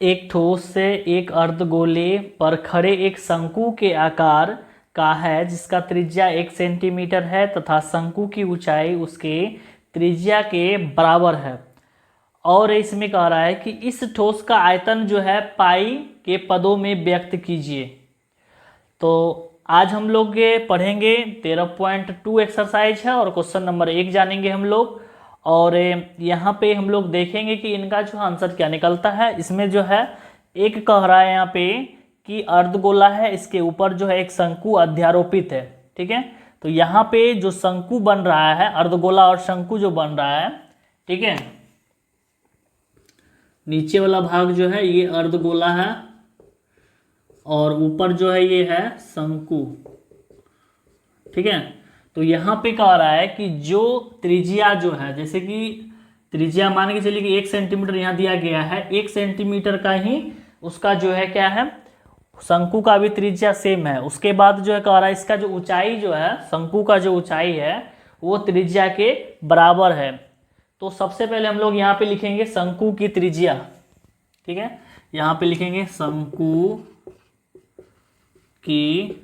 एक ठोस से एक अर्धगोले पर खड़े एक शंकु के आकार का है जिसका त्रिज्या 1 सेंटीमीटर है तथा शंकु की ऊंचाई उसके त्रिज्या के बराबर है। और इसमें कह रहा है कि इस ठोस का आयतन जो है पाई के पदों में व्यक्त कीजिए। तो आज हम लोग ये पढ़ेंगे 13.2 एक्सरसाइज है और क्वेश्चन नंबर 1 जानेंगे हम लोग। और यहाँ पे हम लोग देखेंगे कि इनका जो आंसर क्या निकलता है। इसमें जो है एक कह रहा है यहाँ पे कि अर्धगोला है, इसके ऊपर जो है एक शंकु अध्यारोपित है। ठीक है, तो यहाँ पे जो शंकु बन रहा है, अर्धगोला और शंकु जो बन रहा है, ठीक है, नीचे वाला भाग जो है ये अर्धगोला है और ऊपर जो है ये है शंकु। ठीक है, तो यहाँ पे कह रहा है कि जो त्रिज्या जो है, जैसे कि त्रिज्या मान के चलिए कि 1 सेंटीमीटर यहाँ दिया गया है, 1 सेंटीमीटर का ही उसका जो है क्या है, शंकु का भी त्रिज्या सेम है। उसके बाद जो है कह रहा है इसका जो ऊंचाई जो है, शंकु का जो ऊंचाई है वो त्रिज्या के बराबर है। तो सबसे पहले हम लोग यहाँ पे लिखेंगे शंकु की त्रिज्या। ठीक है, यहाँ पे लिखेंगे शंकु की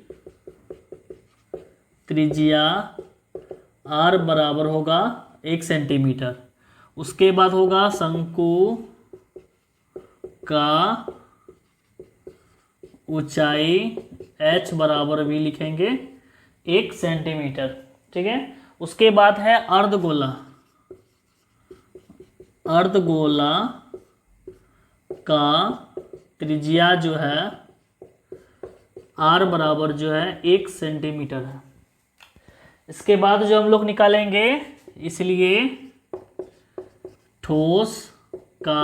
त्रिज्या r बराबर होगा 1 सेंटीमीटर। उसके बाद होगा शंकु का ऊंचाई h बराबर भी लिखेंगे 1 सेंटीमीटर। ठीक है, उसके बाद है अर्धगोला। अर्धगोला का त्रिज्या जो है r बराबर जो है 1 सेंटीमीटर है। इसके बाद जो हम लोग निकालेंगे, इसलिए ठोस का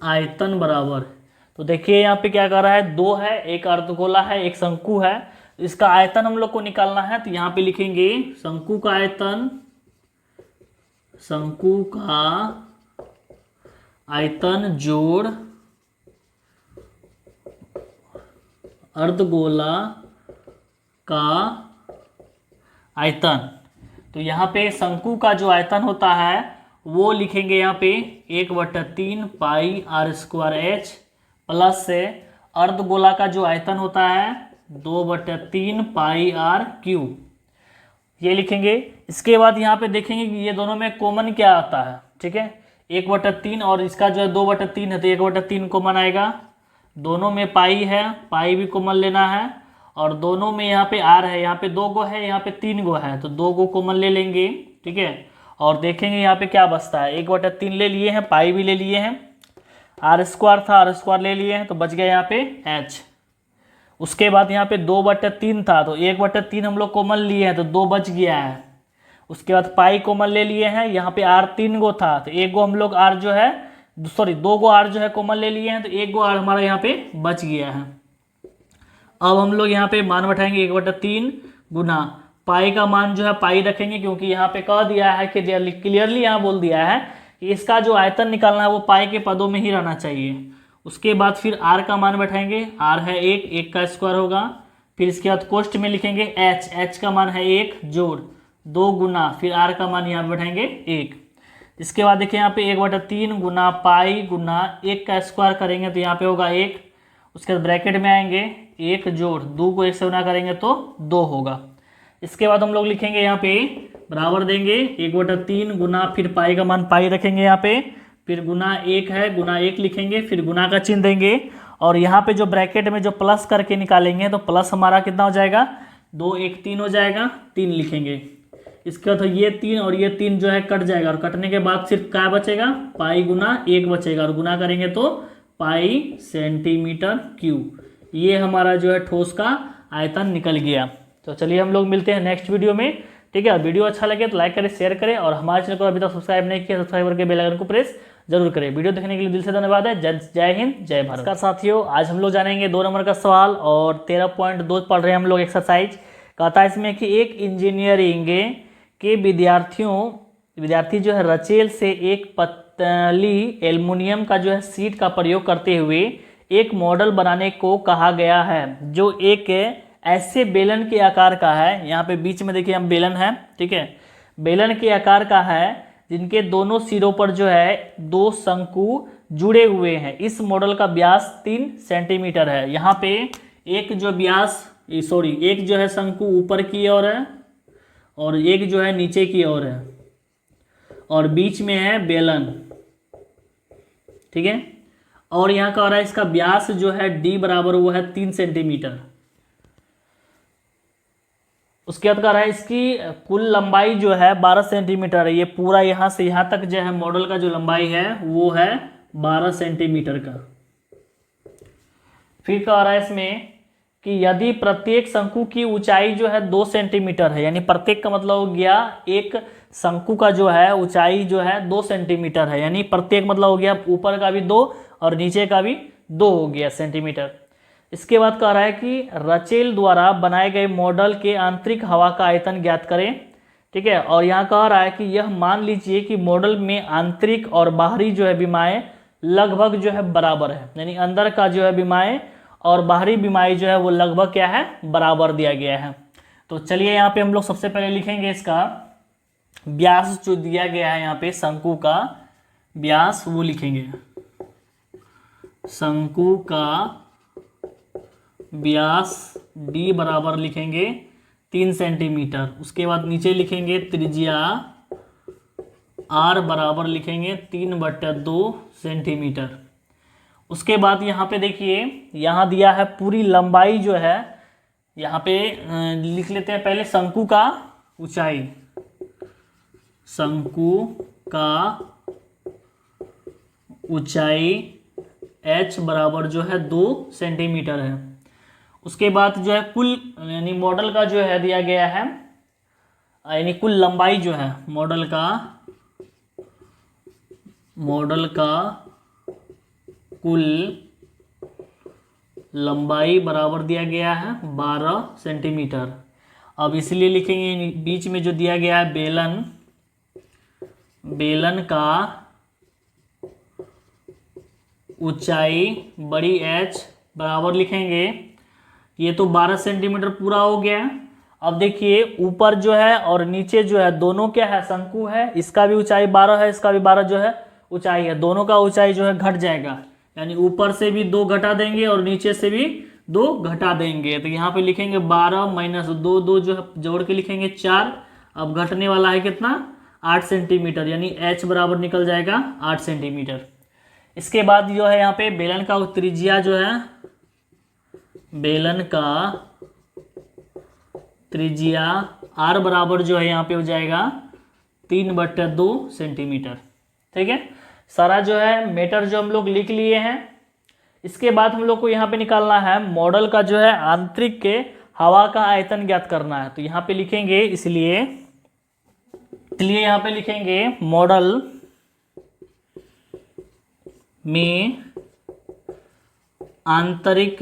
आयतन बराबर, तो देखिए यहाँ पे क्या कर रहा है, 2 है, एक अर्धगोला है, एक शंकु है। इसका आयतन हम लोग को निकालना है, तो यहाँ पे लिखेंगे शंकु का आयतन, शंकु का आयतन जोड़ अर्धगोला का आयतन। तो यहाँ पे शंकु का जो आयतन होता है वो लिखेंगे यहाँ पे 1/3 पाई r² h प्लस से अर्धगोला का जो आयतन होता है 2/3 पाई r³ ये लिखेंगे। इसके बाद यहाँ पे देखेंगे कि ये दोनों में कॉमन क्या आता है। ठीक है, 1/3 और इसका जो है 2/3 है, तो 1/3 कॉमन आएगा। दोनों में पाई है, पाई भी कॉमन लेना है, और दोनों में यहाँ पे r है, यहाँ पे 2 गो है, यहाँ पे 3 गो है, तो 2 गो कॉमन ले लेंगे। ठीक है, और देखेंगे यहाँ पे क्या बचता है, 1/3 ले लिए हैं, पाई भी ले लिए हैं, r² था, r² ले लिए हैं, तो बच गया यहाँ पे h। उसके बाद यहाँ पे 2/3 था, तो 1/3 हम लोग कॉमन लिए हैं, तो 2 बच गया है। उसके बाद पाई कॉमन ले लिए हैं, यहाँ पे r 3 गो था, तो 1 गो हम लोग r जो है, सॉरी 2 गो r जो है कॉमन ले लिए हैं, तो 1 गो r हमारा यहाँ पे बच गया है। अब हम लोग यहाँ पे मान बैठाएंगे 1/3 गुना पाई का मान जो है पाई रखेंगे, क्योंकि यहाँ पे कह दिया है कि क्लियरली यहाँ बोल दिया है कि इसका जो आयतन निकालना है वो पाई के पदों में ही रहना चाहिए। उसके बाद फिर r का मान बैठाएंगे, r है 1 का स्क्वायर होगा। फिर इसके बाद कोष्ठ में लिखेंगे h का मान है 1 जोड़ 2 गुना, फिर r का मान यहाँ पे बैठाएंगे 1। इसके बाद देखिए यहाँ पे 1/3 गुना पाई गुना 1 का स्क्वायर करेंगे तो यहाँ पे होगा 1। उसके बाद ब्रैकेट में आएंगे 1 जोड़ 2 को 1 से गुना करेंगे तो 2 होगा। इसके बाद हम लोग लिखेंगे यहाँ पे बराबर देंगे 1/3 गुना, फिर पाई का मान पाई रखेंगे यहाँ पे, फिर गुना 1 है, गुना 1 लिखेंगे, फिर गुना का चिन्ह देंगे, और यहाँ पे जो ब्रैकेट में जो प्लस करके निकालेंगे तो प्लस हमारा कितना हो जाएगा, 2 1 3 हो जाएगा, 3 लिखेंगे। इसके बाद ये 3 और ये 3 जो है कट जाएगा, और कटने के बाद सिर्फ क्या बचेगा, पाई गुना 1 बचेगा, और गुना करेंगे तो पाई सेंटीमीटर क्यूब। ये हमारा जो है ठोस का आयतन निकल गया। तो चलिए हम लोग मिलते हैं नेक्स्ट वीडियो में। ठीक है, वीडियो अच्छा लगे तो लाइक करें, शेयर करें, और हमारे चैनल को अभी तक सब्सक्राइब नहीं किया, सब्सक्राइब करके बेल आइकन को प्रेस जरूर करें। वीडियो देखने के लिए दिल से धन्यवाद है। जय हिंद, जय भारत। नमस्कार साथियों, आज हम लोग जानेंगे 2 नंबर का सवाल, और 13.2 पढ़ रहे हैं हम लोग एक्सरसाइज। कहता है इसमें कि एक इंजीनियरिंग के विद्यार्थी जो है रचेल से एक पतली एल्युमिनियम का जो है शीट का प्रयोग करते हुए एक मॉडल बनाने को कहा गया है, जो एक ऐसे बेलन के आकार का है। यहाँ पे बीच में देखिए हम बेलन है, ठीक है, बेलन के आकार का है, जिनके दोनों सिरों पर जो है दो शंकु जुड़े हुए हैं। इस मॉडल का व्यास 3 सेंटीमीटर है। यहाँ पे एक जो एक जो है शंकु ऊपर की ओर है और एक जो है नीचे की ओर है और बीच में है बेलन, ठीक है। और यहाँ का हो रहा है इसका व्यास जो है डी बराबर वो है 3 सेंटीमीटर। उसके बाद कह रहा है इसकी कुल लंबाई जो है 12 सेंटीमीटर है। ये पूरा यहाँ से यहाँ तक जो है मॉडल का जो लंबाई है वो है 12 सेंटीमीटर का। फिर कह रहा है इसमें कि यदि प्रत्येक शंकु की ऊंचाई जो है 2 सेंटीमीटर है, यानी प्रत्येक का मतलब हो गया एक शंकु का जो है ऊंचाई जो है 2 सेंटीमीटर है, यानी प्रत्येक मतलब हो गया ऊपर का भी 2 और नीचे का भी 2 हो गया सेंटीमीटर। इसके बाद कह रहा है कि रचेल द्वारा बनाए गए मॉडल के आंतरिक हवा का आयतन ज्ञात करें, ठीक है। और यहाँ कह रहा है कि यह मान लीजिए कि मॉडल में आंतरिक और बाहरी जो है विमाएँ लगभग जो है बराबर है, यानी अंदर का जो है विमाएँ और बाहरी विमाएँ जो है वो लगभग क्या है बराबर दिया गया है। तो चलिए यहाँ पे हम लोग सबसे पहले लिखेंगे इसका व्यास जो दिया गया है यहाँ पे शंकु का व्यास वो लिखेंगे। शंकु का व्यास d बराबर लिखेंगे 3 सेंटीमीटर। उसके बाद नीचे लिखेंगे त्रिज्या r बराबर लिखेंगे 3/2 सेंटीमीटर। उसके बाद यहाँ पे देखिए यहाँ दिया है पूरी लंबाई जो है, यहाँ पे लिख लेते हैं पहले शंकु का ऊंचाई। शंकु का ऊंचाई h बराबर जो है 2 सेंटीमीटर है। उसके बाद जो है कुल यानी मॉडल का जो है दिया गया है, यानी कुल लंबाई जो है मॉडल का कुल लंबाई बराबर दिया गया है 12 सेंटीमीटर। अब इसलिए लिखेंगे बीच में जो दिया गया है बेलन का ऊंचाई बड़ी H बराबर लिखेंगे, ये तो 12 सेंटीमीटर पूरा हो गया। अब देखिए ऊपर जो है और नीचे जो है दोनों क्या है शंकु है, इसका भी ऊंचाई 12 है, इसका भी 12 जो है ऊंचाई है, दोनों का ऊंचाई जो है घट जाएगा, यानी ऊपर से भी 2 घटा देंगे और नीचे से भी 2 घटा देंगे। तो यहाँ पे लिखेंगे 12 माइनस 2 जो है जोड़ के लिखेंगे 4। अब घटने वाला है कितना 8 सेंटीमीटर, यानी h बराबर निकल जाएगा 8 सेंटीमीटर। इसके बाद जो है यहाँ पे बेलन का त्रिज्या जो है बेलन का त्रिज्या r बराबर जो है यहाँ पे हो जाएगा 3/2 सेंटीमीटर, ठीक है। सारा जो है मीटर जो हम लोग लिख लिए हैं। इसके बाद हम लोग को यहाँ पे निकालना है मॉडल का जो है आंतरिक के हवा का आयतन ज्ञात करना है। तो यहाँ पे लिखेंगे इसलिए यहाँ पे लिखेंगे मॉडल में आंतरिक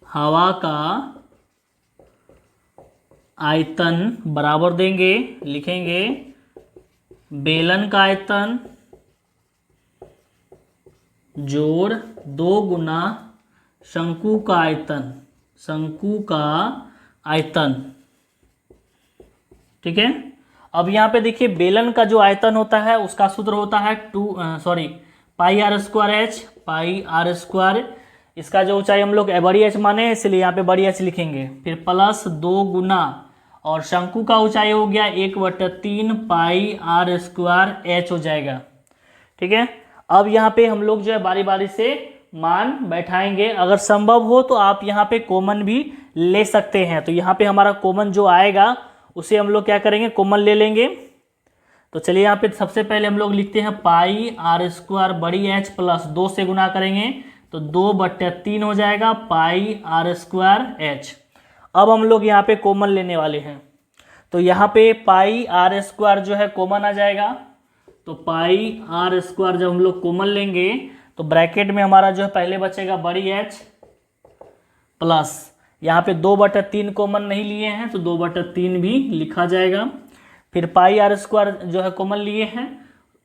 हवा का आयतन बराबर देंगे, लिखेंगे बेलन का आयतन जोड़ 2 गुना शंकु का आयतन, ठीक है। अब यहाँ पे देखिए बेलन का जो आयतन होता है उसका सूत्र होता है पाई आर स्क्वायर। इसका जो ऊंचाई हम लोग बड़ी एच माने इसलिए यहाँ पे बड़ी एच लिखेंगे, फिर प्लस 2 गुना और शंकु का ऊंचाई हो गया 1/3 पाई आर स्क्वायर एच हो जाएगा, ठीक है। अब यहाँ पे हम लोग जो है बारी बारी से मान बैठाएंगे, अगर संभव हो तो आप यहाँ पे कॉमन भी ले सकते हैं। तो यहाँ पे हमारा कॉमन जो आएगा उसे हम लोग क्या करेंगे कॉमन ले लेंगे। तो चलिए यहाँ पे सबसे पहले हम लोग लिखते हैं पाई आर स्क्वायर बड़ी एच प्लस 2 से गुना करेंगे तो 2/3 हो जाएगा पाई आर स्क्वायर एच। अब हम लोग यहाँ पे कॉमन लेने वाले हैं, तो यहाँ पे पाई आर स्क्वायर जो है कॉमन आ जाएगा। तो पाई आर स्क्वायर जब हम लोग कॉमन लेंगे तो ब्रैकेट में हमारा जो है पहले बचेगा बड़ी एच प्लस यहाँ पे 2/3 कॉमन नहीं लिए हैं तो 2/3 भी लिखा जाएगा। फिर पाई आर स्क्वायर जो है कॉमन लिए हैं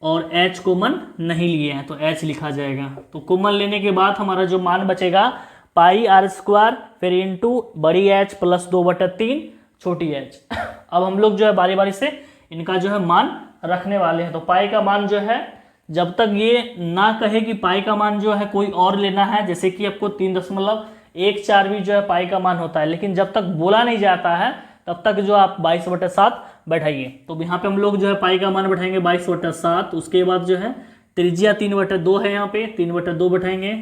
और h कॉमन नहीं लिए हैं तो h लिखा जाएगा। तो कॉमन लेने के बाद हमारा जो मान बचेगा पाई आर स्क्वायर फिर इंटू बड़ी h प्लस 2/3 छोटी एच। अब हम लोग जो है बारी बारी से इनका जो है मान रखने वाले हैं। तो पाई का मान जो है जब तक ये ना कहे कि पाई का मान जो है कोई और लेना है, जैसे कि आपको 3.14 भी जो है पाई का मान होता है, लेकिन जब तक बोला नहीं जाता है तब तक जो आप 22/7 बैठाइए। तो यहाँ पे हम लोग जो है पाई का मान बैठाएंगे 22/7। उसके बाद जो है त्रिज्या 3/2 है, यहाँ पे 3/2 बैठाएंगे,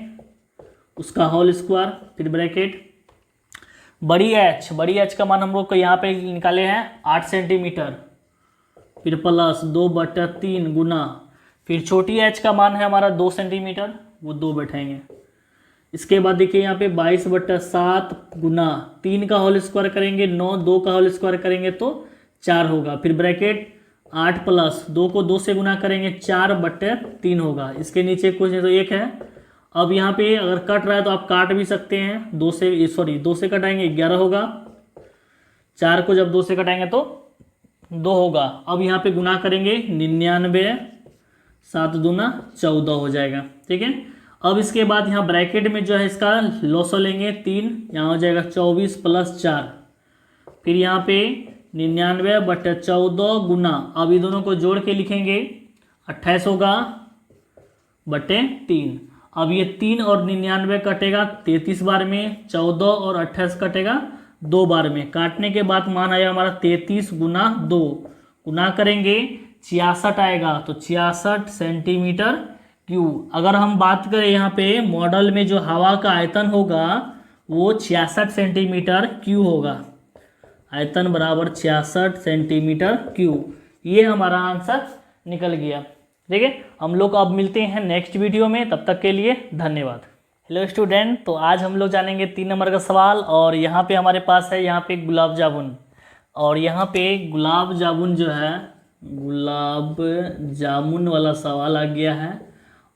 उसका होल स्क्वायर, फिर ब्रैकेट बड़ी एच का मान हम लोग को यहाँ पे निकाले हैं 8 सेंटीमीटर, फिर प्लस 2/3 गुना, फिर छोटी एच का मान है हमारा 2 सेंटीमीटर, वो 2 बैठाएंगे। इसके बाद देखिए यहाँ पे 22/7 गुना 3 का होल स्क्वायर करेंगे 9, 2 का होल स्क्वायर करेंगे तो 4 होगा, फिर ब्रैकेट 8 प्लस 2 को 2 से गुना करेंगे 4/3 होगा। इसके नीचे कुछ नहीं तो 1 है। अब यहाँ पे अगर कट रहा है तो आप काट भी सकते हैं, 2 से कटाएंगे 11 होगा, 4 को जब 2 से कटाएंगे तो 2 होगा। अब यहाँ पे गुना करेंगे 99, 7 दूना 14 हो जाएगा, ठीक है। अब इसके बाद यहाँ ब्रैकेट में जो है इसका लॉसो लेंगे 3, यहाँ हो जाएगा 24 प्लस 4, फिर यहाँ पे 99/14 गुना, अब ये दोनों को जोड़ के लिखेंगे 28 होगा बटे 3। अब ये 3 और 99 कटेगा 33 बार में, 14 और 28 कटेगा 2 बार में। काटने के बाद मान आया हमारा 33 गुना 2, गुना करेंगे 66 आएगा, तो 66 सेंटीमीटर क्यूब। अगर हम बात करें यहाँ पे मॉडल में जो हवा का आयतन होगा वो 66 सेंटीमीटर क्यूब होगा, आयतन बराबर 66 सेंटीमीटर क्यूब। ये हमारा आंसर निकल गया, ठीक है। हम लोग अब मिलते हैं नेक्स्ट वीडियो में, तब तक के लिए धन्यवाद। हेलो स्टूडेंट, तो आज हम लोग जानेंगे 3 नंबर का सवाल, और यहाँ पे हमारे पास है यहाँ पे गुलाब जामुन, और यहाँ पे गुलाब जामुन जो है गुलाब जामुन वाला सवाल आ गया है।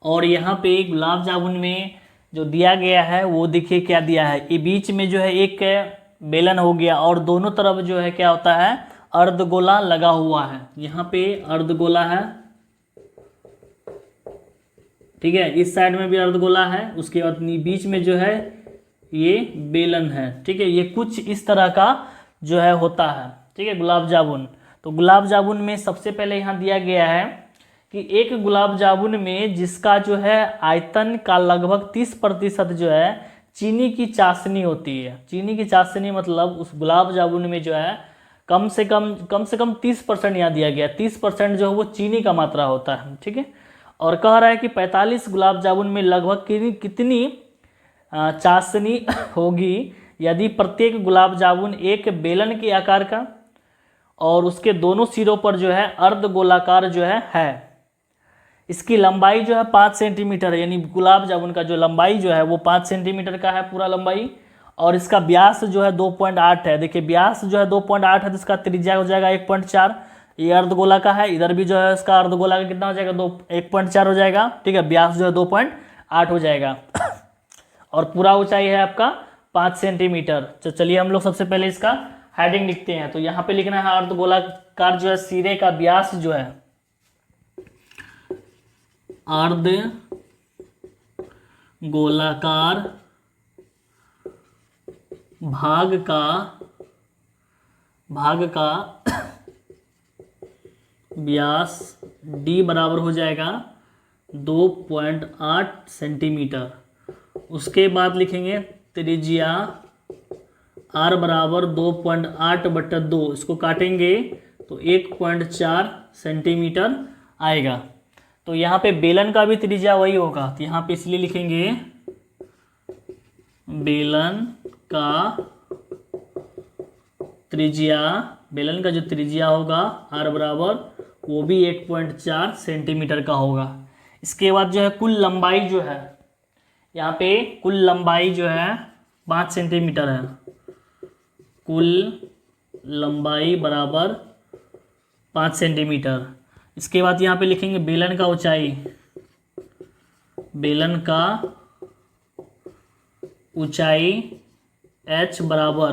और यहाँ पे गुलाब जामुन में जो दिया गया है वो देखिए क्या दिया है, ये बीच में जो है एक बेलन हो गया और दोनों तरफ जो है क्या होता है अर्धगोला लगा हुआ है। यहाँ पे अर्धगोला है, ठीक है, इस साइड में भी अर्धगोला है, उसके बाद बीच में जो है ये बेलन है, ठीक है। ये कुछ इस तरह का जो है होता है, ठीक है, गुलाब जामुन। तो गुलाब जामुन में सबसे पहले यहाँ दिया गया है कि एक गुलाब जामुन में जिसका जो है आयतन का लगभग 30% जो है चीनी की चाशनी होती है। चीनी की चाशनी मतलब उस गुलाब जामुन में जो है कम से कम 30% यहाँ दिया गया, 30% जो है वो चीनी का मात्रा होता है, ठीक है। और कह रहा है कि 45 गुलाब जामुन में लगभग कितनी चाशनी होगी यदि प्रत्येक गुलाब जामुन एक बेलन के आकार का और उसके दोनों सिरों पर जो है अर्धगोलाकार जो है। इसकी लंबाई जो है 5 सेंटीमीटर है, यानी गुलाब जामुन का जो लंबाई जो है वो 5 सेंटीमीटर का है पूरा लंबाई, और इसका व्यास जो है 2.8 है। देखिए व्यास जो है 2.8 है तो इसका त्रिज्या हो जाएगा 1.4। ये अर्धगोला का है, इधर भी जो है इसका अर्धगोला का कितना हो जाएगा 1.4 हो जाएगा, ठीक है। व्यास जो है 2.8 हो जाएगा और पूरा ऊंचाई है आपका 5 सेंटीमीटर। तो चलिए हम लोग सबसे पहले इसका हेडिंग लिखते हैं। तो यहाँ पे लिखना है अर्धगोलाकार जो है सिरे का व्यास जो है अर्धगोलाकार भाग का व्यास d बराबर हो जाएगा 2.8 सेंटीमीटर। उसके बाद लिखेंगे त्रिज्या r बराबर 2.8/2, इसको काटेंगे तो 1.4 सेंटीमीटर आएगा। तो यहाँ पे बेलन का भी त्रिज्या वही होगा, तो यहाँ पे इसलिए लिखेंगे बेलन का जो त्रिज्या होगा r बराबर वो भी 1.4 सेंटीमीटर का होगा। इसके बाद जो है कुल लंबाई जो है यहाँ पे कुल लंबाई जो है 5 सेंटीमीटर है, कुल लंबाई बराबर 5 सेंटीमीटर। इसके बाद यहाँ पे लिखेंगे बेलन का ऊंचाई, बेलन का ऊंचाई h बराबर,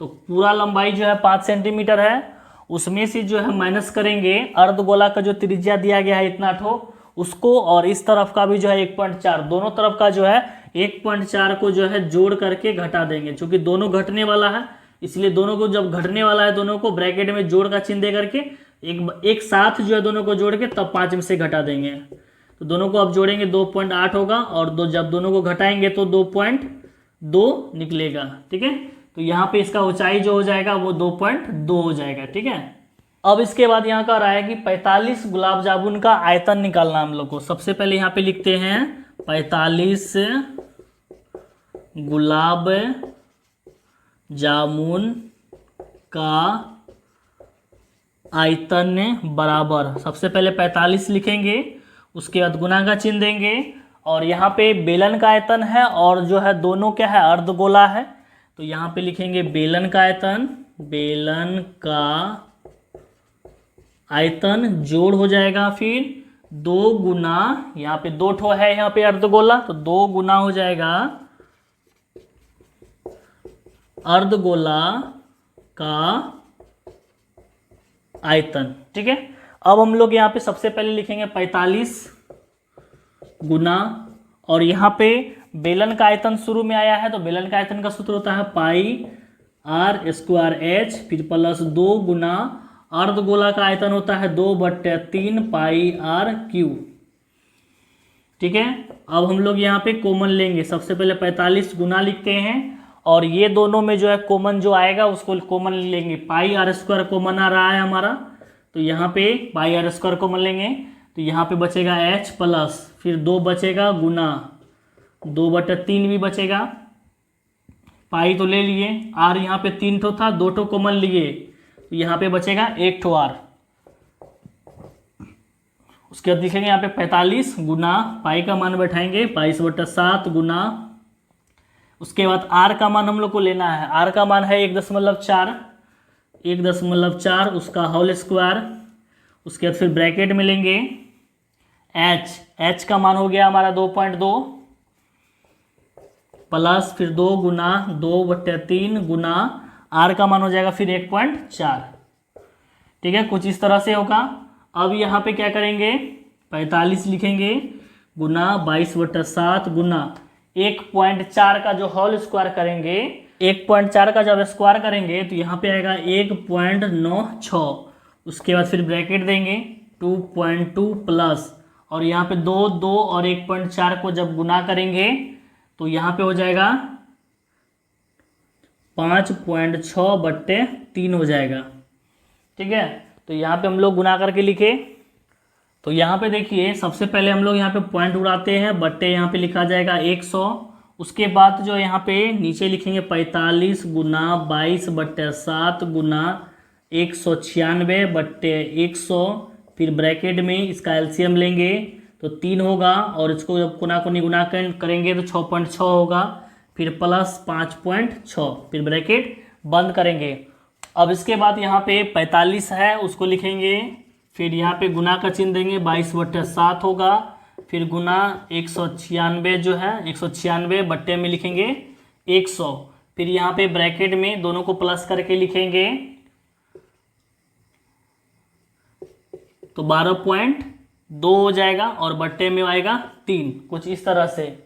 तो पूरा लंबाई जो है 5 सेंटीमीटर है, उसमें से जो है माइनस करेंगे अर्धगोला का जो त्रिज्या दिया गया है इतना ठो उसको, और इस तरफ का भी जो है 1.4, दोनों तरफ का जो है 1.4 को जो है जोड़ करके घटा देंगे, क्योंकि दोनों घटने वाला है इसलिए दोनों को जब घटने वाला है दोनों को ब्रैकेट में जोड़ का चिन्ह दे करके एक साथ जो है दोनों को जोड़ के तब 5 में से घटा देंगे। तो दोनों को अब जोड़ेंगे 2.8 होगा और जब दोनों को घटाएंगे तो 2.2 निकलेगा। ठीक है, तो यहाँ पे इसका ऊंचाई जो हो जाएगा वो 2.2 हो जाएगा। ठीक है, अब इसके बाद यहाँ का रहा है कि 45 गुलाब जामुन का आयतन निकालना हम लोग को। सबसे पहले यहाँ पे लिखते हैं 45 गुलाब जामुन का आयतन बराबर, सबसे पहले 45 लिखेंगे, उसके बाद गुना का चिन्ह देंगे और यहाँ पे बेलन का आयतन है और जो है दोनों क्या है अर्धगोला है, तो यहाँ पे लिखेंगे बेलन का आयतन, बेलन का आयतन जोड़ हो जाएगा फिर 2 गुना, यहाँ पे 2 ठो है यहाँ पे अर्धगोला, तो 2 गुना हो जाएगा अर्धगोला का आयतन। ठीक है, अब हम लोग यहाँ पे सबसे पहले लिखेंगे 45 गुना, और यहाँ पे बेलन का आयतन शुरू में आया है तो बेलन का आयतन का सूत्र होता है पाई आर स्क्वायर एच, फिर प्लस 2 गुना अर्धगोला का आयतन होता है 2/3 पाई आर क्यू। ठीक है, अब हम लोग यहाँ पे कॉमन लेंगे, सबसे पहले 45 गुना लिखते हैं और ये दोनों में जो है कॉमन जो आएगा उसको कॉमन लेंगे। पाई आर स्क्वायर कॉमन आ रहा है हमारा, तो यहाँ पे पाई आर स्क्वायर कॉमन लेंगे, तो यहाँ पे बचेगा एच प्लस फिर 2 बचेगा गुना 2/3 भी बचेगा, पाई तो ले लिए, आर यहाँ पे 3 ठो था 2 ठो कॉमन लिए, तो यहाँ पे बचेगा 1 ठो आर। उसके बाद लिखेंगे यहाँ पे 45 गुना पाई का मान बैठाएंगे 22/7 गुना, उसके बाद आर का मान हम लोग को लेना है, आर का मान है 1.4 उसका होल स्क्वायर, उसके बाद फिर ब्रैकेट में लेंगे एच का मान हो गया हमारा 2.2 प्लस फिर 2 गुना 2/3 गुना आर का मान हो जाएगा फिर 1.4। ठीक है, कुछ इस तरह से होगा। अब यहाँ पे क्या करेंगे 45 लिखेंगे गुना 22/7 गुना 1.4 का जो होल स्क्वायर करेंगे, 1.4 का जब स्क्वायर करेंगे तो यहाँ पे आएगा 1.96, उसके बाद फिर ब्रैकेट देंगे 2.2 प्लस और यहाँ पे 2 और 1.4 को जब गुना करेंगे तो यहाँ पे हो जाएगा 5.6/3 हो जाएगा। ठीक है, तो यहाँ पे हम लोग गुना करके लिखे, तो यहाँ पे देखिए सबसे पहले हम लोग यहाँ पे पॉइंट उड़ाते हैं, बट्टे यहाँ पे लिखा जाएगा 100, उसके बाद जो यहाँ पे नीचे लिखेंगे 45 गुना 22/7 गुना 196/100, फिर ब्रैकेट में इसका एलसीएम लेंगे तो 3 होगा और इसको जब कोना कोनी गुना करेंगे तो 6.6 होगा, फिर प्लस 5.6, फिर ब्रैकेट बंद करेंगे। अब इसके बाद यहाँ पे 45 है उसको लिखेंगे, फिर यहाँ पे गुना का चिन्ह देंगे 22/7 होगा, फिर गुना 196 जो है 196 बट्टे में लिखेंगे 100, फिर यहाँ पे ब्रैकेट में दोनों को प्लस करके लिखेंगे तो 12.2 हो जाएगा और बट्टे में आएगा 3, कुछ इस तरह से।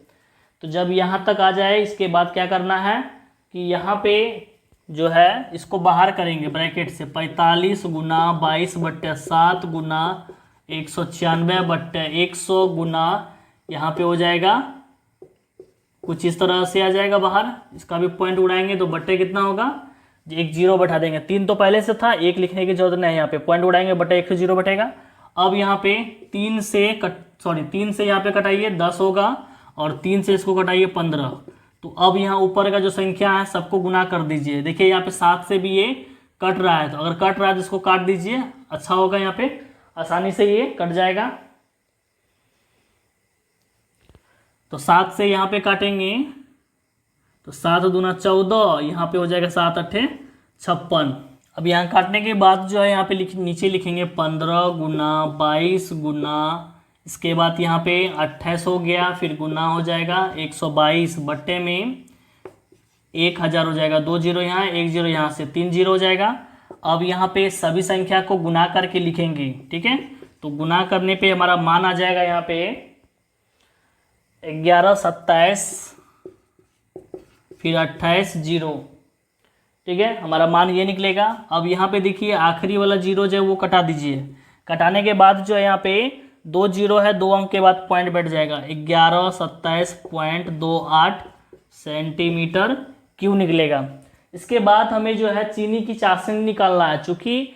तो जब यहाँ तक आ जाए इसके बाद क्या करना है कि यहाँ पे जो है इसको बाहर करेंगे ब्रैकेट से, 45 गुना 22/7 गुना 196/100 गुना यहाँ पे हो जाएगा कुछ इस तरह से आ जाएगा बाहर, इसका भी पॉइंट उड़ाएंगे तो बट्टे कितना होगा, एक 0 बैठा देंगे, 3 तो पहले से था, 1 लिखने की जरूरत नहीं है, यहाँ पे पॉइंट उड़ाएंगे बट्टे 1 से 0 बैठेगा। अब यहाँ पे 3 से यहाँ पे कटाइए 10 होगा और 3 से इसको कटाइए 15, तो अब यहाँ ऊपर का जो संख्या है सबको गुना कर दीजिए। देखिए यहाँ पे 7 से भी ये कट रहा है, तो अगर कट रहा है तो इसको काट दीजिए, अच्छा होगा, यहाँ पे आसानी से ये कट जाएगा। तो 7 से यहाँ पे काटेंगे तो 7 दूना 14, यहाँ पे हो जाएगा 7 8 56। अब यहाँ काटने के बाद जो है यहाँ पे नीचे लिखेंगे 15 गुना 22 गुना, इसके बाद यहाँ पे 28 हो गया, फिर गुना हो जाएगा 122 बट्टे में 1000 हो जाएगा, 2 0 यहाँ 1 0 यहाँ से 3 0 हो जाएगा। अब यहाँ पे सभी संख्या को गुना करके लिखेंगे। ठीक है, तो गुना करने पे हमारा मान आ जाएगा यहाँ पे 11 27 फिर 28 0। ठीक है, हमारा मान ये निकलेगा। अब यहाँ पे देखिए आखिरी वाला जीरो जो है वो कटा दीजिए। कटाने के बाद जो है यहाँ पे 2 जीरो है, 2 अंक के बाद पॉइंट बैठ जाएगा, 1127.28 सेंटीमीटर क्यूब निकलेगा। इसके बाद हमें जो है चीनी की चाशनी निकालना है। चूँकि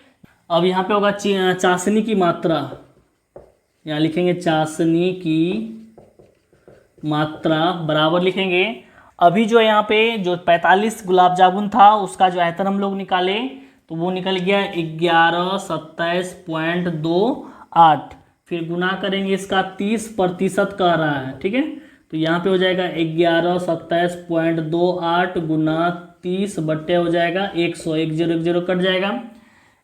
अब यहाँ पे होगा चाशनी की मात्रा, यहाँ लिखेंगे चाशनी की मात्रा बराबर लिखेंगे। अभी जो यहाँ पे जो 45 गुलाब जामुन था उसका जो आयतन हम लोग निकाले तो वो निकल गया 1127.28। फिर गुना करेंगे, इसका 30% कह रहा है, ठीक है। तो यहाँ पे हो जाएगा 1127.28 गुना 30 बट्टे हो जाएगा 100, 1 0 1 0 कट जाएगा।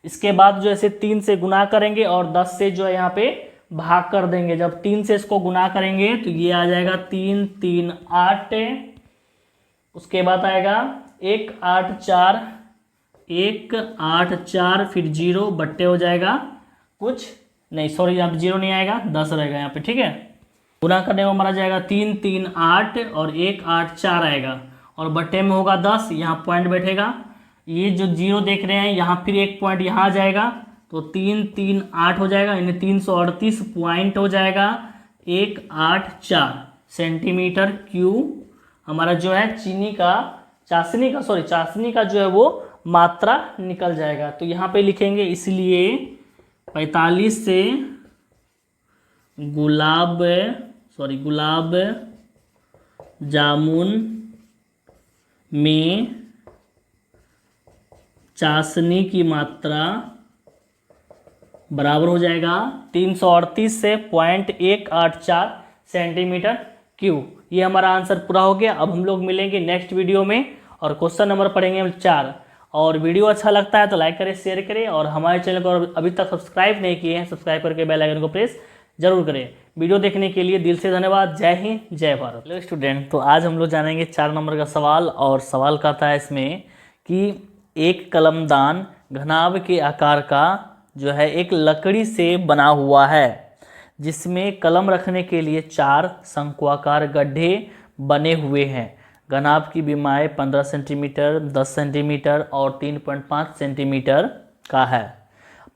इसके बाद जो ऐसे 3 से गुना करेंगे और 10 से जो है यहाँ पे भाग कर देंगे। जब 3 से इसको गुना करेंगे तो ये आ जाएगा 3 3 8। उसके बाद आएगा 1 8 4 1 8 4 फिर 0 बट्टे हो जाएगा कुछ नहीं, सॉरी यहाँ पे 0 नहीं आएगा, 10 रहेगा यहाँ पे, ठीक है। गुना करने में हमारा जाएगा 3 3 8 और 1 8 4 आएगा और बट्टे में होगा 10, यहाँ पॉइंट बैठेगा। ये जो 0 देख रहे हैं यहाँ फिर एक पॉइंट यहाँ आ जाएगा तो 3 3 8 हो जाएगा, यानी 338 पॉइंट हो जाएगा 184 सेंटीमीटर क्यूब हमारा जो है चाशनी का जो है वो मात्रा निकल जाएगा। तो यहाँ पे लिखेंगे इसलिए 45 से गुलाब जामुन में चाशनी की मात्रा बराबर हो जाएगा 338 से 0.184 सेंटीमीटर क्यूब। ये हमारा आंसर पूरा हो गया। अब हम लोग मिलेंगे नेक्स्ट वीडियो में और क्वेश्चन नंबर पढ़ेंगे हम 4। और वीडियो अच्छा लगता है तो लाइक करें, शेयर करें और हमारे चैनल को अभी तक सब्सक्राइब नहीं किए हैं सब्सक्राइब करके बेल आइकन को प्रेस जरूर करें। वीडियो देखने के लिए दिल से धन्यवाद। जय हिंद, जय भारत। हेलो स्टूडेंट, तो आज हम लोग जानेंगे 4 नंबर का सवाल। और सवाल कहता है इसमें कि एक कलमदान घनाभ के आकार का जो है एक लकड़ी से बना हुआ है जिसमें कलम रखने के लिए 4 शंक्वाकार गड्ढे बने हुए हैं। घनाभ की बीमाएँ 15 सेंटीमीटर, 10 सेंटीमीटर और 3.5 सेंटीमीटर का है।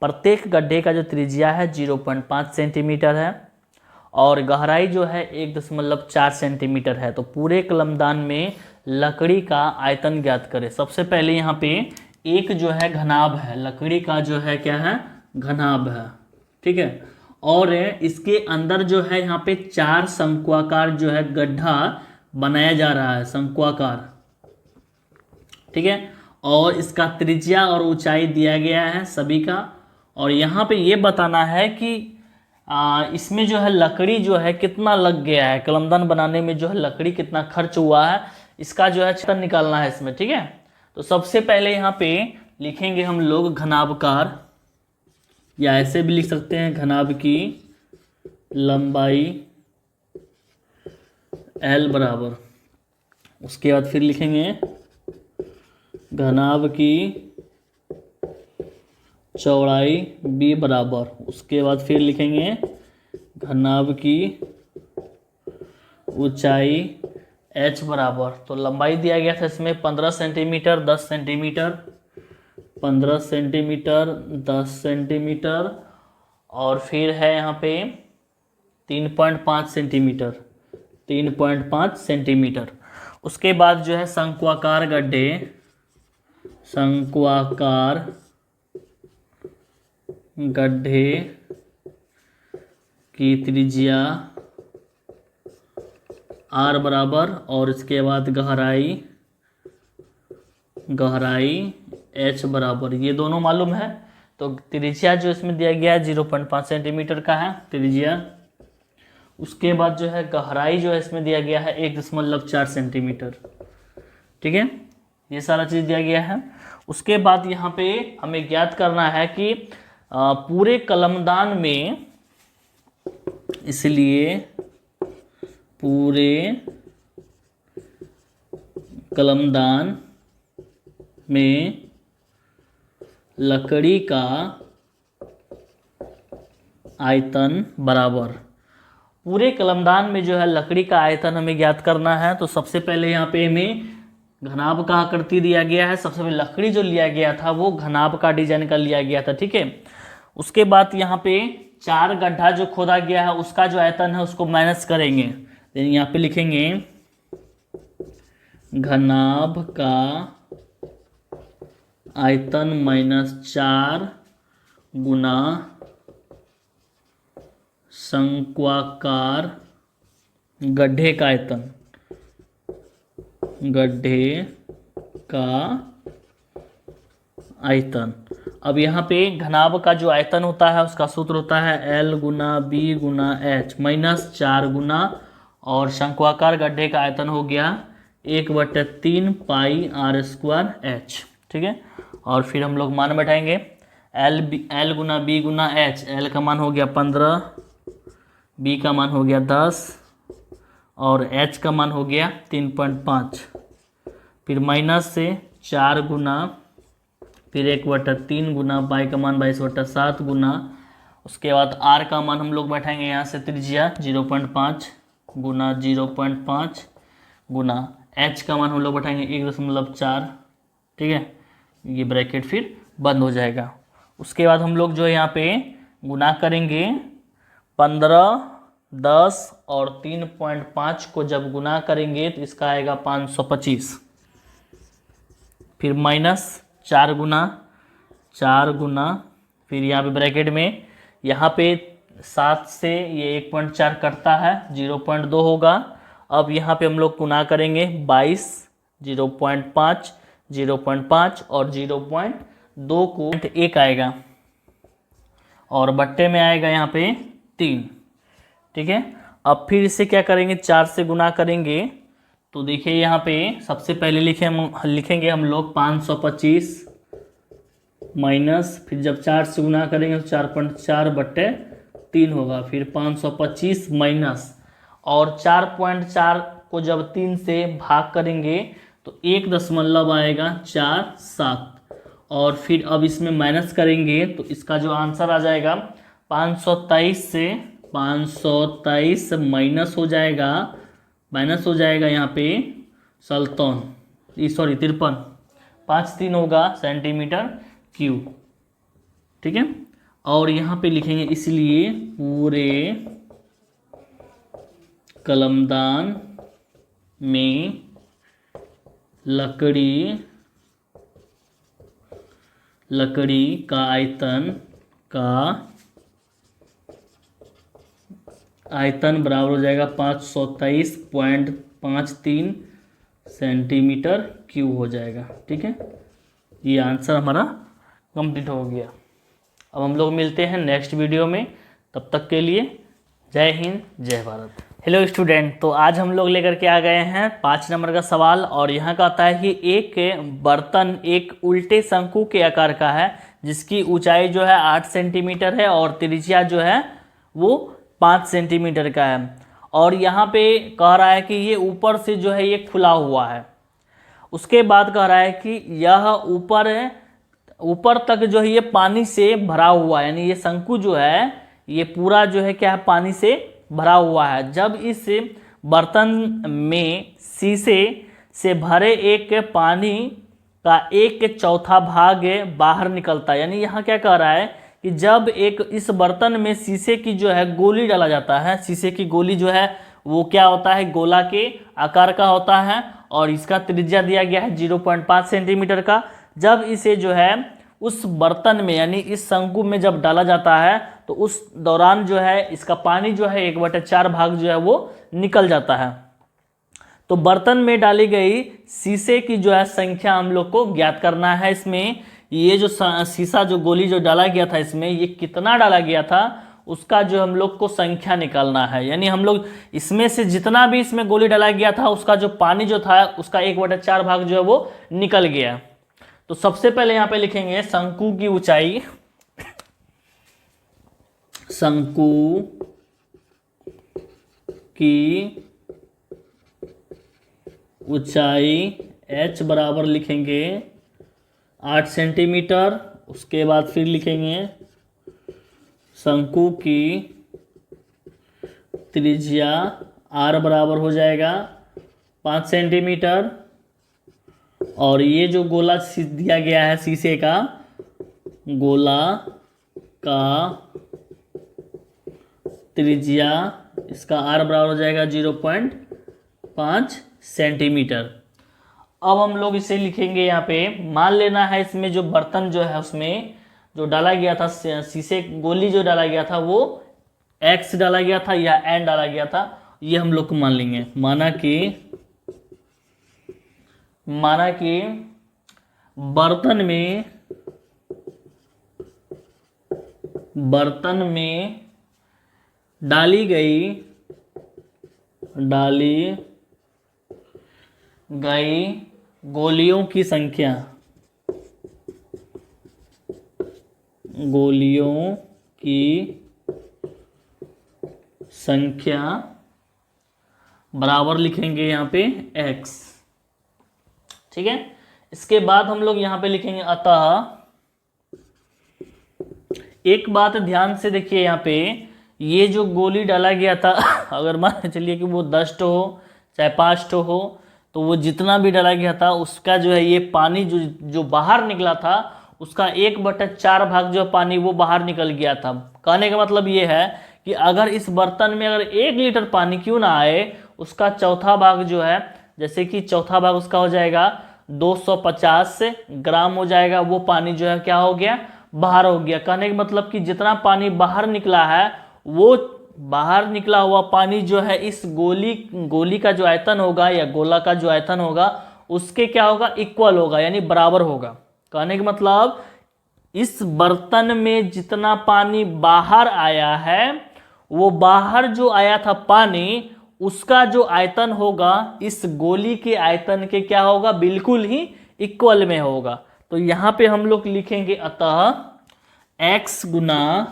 प्रत्येक गड्ढे का जो त्रिज्या है 0.5 सेंटीमीटर है और गहराई जो है 1.4 सेंटीमीटर है। तो पूरे कलमदान में लकड़ी का आयतन ज्ञात करें। सबसे पहले यहाँ पे एक जो है घनाभ है, लकड़ी का जो है क्या है, घनाभ है, ठीक है। और इसके अंदर जो है यहाँ पे 4 शंक्वाकार जो है गड्ढा बनाया जा रहा है, शंक्वाकार, ठीक है। और इसका त्रिज्या और ऊंचाई दिया गया है सभी का। और यहाँ पे ये बताना है कि इसमें जो है लकड़ी जो है कितना लग गया है, कलमदान बनाने में जो है लकड़ी कितना खर्च हुआ है, इसका जो है क्षेत्रफल निकालना है इसमें, ठीक है। तो सबसे पहले यहाँ पे लिखेंगे हम लोग घनाभकार, या ऐसे भी लिख सकते हैं घनाभ की लंबाई L बराबर। उसके बाद फिर लिखेंगे घनाभ की चौड़ाई B बराबर। उसके बाद फिर लिखेंगे घनाभ की ऊंचाई H बराबर। तो लंबाई दिया गया था इसमें 15 सेंटीमीटर, 10 सेंटीमीटर, 15 सेंटीमीटर, 10 सेंटीमीटर और फिर है यहाँ पे 3.5 सेंटीमीटर, 3.5 सेंटीमीटर। उसके बाद जो है शंक्वाकार गड्ढे, शंक्वाकार गड्ढे की त्रिज्या R बराबर और इसके बाद गहराई H बराबर। ये दोनों मालूम है। तो त्रिज्या जो इसमें दिया गया है 0.5 सेंटीमीटर का है त्रिज्या। उसके बाद जो है गहराई जो है इसमें दिया गया है 1.4 सेंटीमीटर, ठीक है। ये सारा चीज़ दिया गया है। उसके बाद यहाँ पे हमें ज्ञात करना है कि पूरे कलमदान में, इसलिए पूरे कलमदान में लकड़ी का आयतन बराबर। पूरे कलमदान में जो है लकड़ी का आयतन हमें ज्ञात करना है। तो सबसे पहले यहाँ पे हमें घनाभ का आकृति दिया गया है, सबसे पहले लकड़ी जो लिया गया था वो घनाभ का डिजाइन का लिया गया था, ठीक है। उसके बाद यहाँ पे 4 गड्ढा जो खोदा गया है उसका जो आयतन है उसको माइनस करेंगे, यहाँ पे लिखेंगे घनाभ का आयतन -4 गुना शंक्वाकार गड्ढे का आयतन, गड्ढे का आयतन। अब यहाँ पे घनाभ का जो आयतन होता है उसका सूत्र होता है L गुना B गुना H -4 गुना, और शंक्वाकार गड्ढे का आयतन हो गया 1/3 पाई r² H, ठीक है। और फिर हम लोग मान बैठाएंगे L गुना B गुना H, L का मान हो गया 15, B का मान हो गया 10 और H का मान हो गया 3.5। फिर माइनस से 4 गुना, फिर 1/3 गुना, पाई का मान 22/7 गुना, उसके बाद R का मान हम लोग बैठाएंगे यहाँ से त्रिज्या 0.5 गुना 0.5 गुना H का मान हम लोग बैठाएंगे 1.4, ठीक है। ये ब्रैकेट फिर बंद हो जाएगा। उसके बाद हम लोग जो है यहाँ पे गुना करेंगे 15, 10 और 3.5 को जब गुना करेंगे तो इसका आएगा 525। फिर -4 गुना, फिर यहाँ पे ब्रैकेट में यहाँ पे 7 से ये 1.4 कटता है 0.2 होगा। अब यहाँ पे हम लोग गुना करेंगे 22, 0.5, 0.5 और 0.2 को 1 आएगा और बट्टे में आएगा यहाँ पे 3, ठीक है। अब फिर इसे क्या करेंगे 4 से गुना करेंगे तो देखिए यहाँ पे सबसे पहले लिखेंगे हम लोग 525 माइनस, फिर जब 4 से गुना करेंगे तो 4.4/3 होगा, फिर 525 माइनस, और 4.4 को जब 3 से भाग करेंगे तो 1 दशमलव आएगा 47, और फिर अब इसमें माइनस करेंगे तो इसका जो आंसर आ जाएगा 523 से 523 माइनस हो जाएगा यहाँ पे 53, 5×3 होगा सेंटीमीटर क्यूब, ठीक है। और यहाँ पे लिखेंगे इसलिए पूरे कलमदान में लकड़ी का आयतन बराबर हो जाएगा 523.53 सेंटीमीटर क्यूब हो जाएगा, ठीक है। ये आंसर हमारा कंप्लीट हो गया। अब हम लोग मिलते हैं नेक्स्ट वीडियो में, तब तक के लिए जय हिंद, जय भारत। हेलो स्टूडेंट, तो आज हम लोग लेकर के आ गए हैं 5 नंबर का सवाल, और यहाँ का आता है कि एक बर्तन एक उल्टे शंकु के आकार का है जिसकी ऊंचाई जो है 8 सेंटीमीटर है और त्रिज्या जो है वो 5 सेंटीमीटर का है, और यहाँ पे कह रहा है कि ये ऊपर से जो है ये खुला हुआ है। उसके बाद कह रहा है कि यह ऊपर तक जो है ये पानी से भरा हुआ है, यानी ये शंकु जो है ये पूरा जो है क्या है, पानी से भरा हुआ है। जब इस बर्तन में शीशे से भरे एक पानी का 1/4 भाग बाहर निकलता है, यानी यहाँ क्या कह रहा है कि जब एक इस बर्तन में शीशे की जो है गोली डाला जाता है, शीशे की गोली जो है वो क्या होता है, गोला के आकार का होता है, और इसका त्रिज्या दिया गया है 0.5 सेंटीमीटर का। जब इसे जो है उस बर्तन में यानी इस शंकु में जब डाला जाता है तो उस दौरान जो है इसका पानी जो है 1/4 भाग जो है वो निकल जाता है। तो बर्तन में डाली गई शीशे की जो है संख्या हम लोग को ज्ञात करना है। इसमें ये जो शीशा जो गोली जो डाला गया था इसमें ये कितना डाला गया था उसका जो हम लोग को संख्या निकालना है, यानी हम लोग इसमें से जितना भी इसमें गोली डाला गया था उसका जो पानी जो था उसका 1/4 भाग जो है वो निकल गया। तो सबसे पहले यहाँ पे लिखेंगे शंकु की ऊंचाई, शंकु की ऊंचाई h बराबर लिखेंगे 8 सेंटीमीटर। उसके बाद फिर लिखेंगे शंकु की त्रिज्या r बराबर हो जाएगा 5 सेंटीमीटर। और ये जो गोला दिया गया है शीशे का, गोला का त्रिज्या इसका r बराबर हो जाएगा 0.5 सेंटीमीटर। अब हम लोग इसे लिखेंगे यहाँ पे, मान लेना है इसमें जो बर्तन जो है उसमें जो डाला गया था, शीशे गोली जो डाला गया था वो x डाला गया था या n डाला गया था, ये हम लोग को मान लेंगे। माना कि बर्तन में डाली गई गोलियों की संख्या बराबर लिखेंगे यहाँ पे x। ठीक है, इसके बाद हम लोग यहाँ पे लिखेंगे अतः, एक बात ध्यान से देखिए यहाँ पे, ये जो गोली डाला गया था अगर मान के चलिए कि वो 10 ठो हो चाहे 5 ठो हो, तो वो जितना भी डाला गया था उसका जो है ये पानी जो बाहर निकला था उसका 1/4 भाग जो पानी वो बाहर निकल गया था। कहने का मतलब ये है कि अगर इस बर्तन में अगर 1 लीटर पानी क्यों ना आए, उसका चौथा भाग जो है, जैसे कि चौथा भाग उसका हो जाएगा 250 ग्राम हो जाएगा, वो पानी जो है क्या हो गया, बाहर हो गया। कहने का मतलब कि जितना पानी बाहर निकला है वो बाहर निकला हुआ पानी जो है इस गोली का जो आयतन होगा या गोला का जो आयतन होगा उसके क्या होगा, इक्वल होगा, यानी बराबर होगा। कहने का मतलब इस बर्तन में जितना पानी बाहर आया है वो बाहर जो आया था पानी उसका जो आयतन होगा इस गोली के आयतन के क्या होगा, बिल्कुल ही इक्वल में होगा। तो यहाँ पे हम लोग लिखेंगे अतः x गुना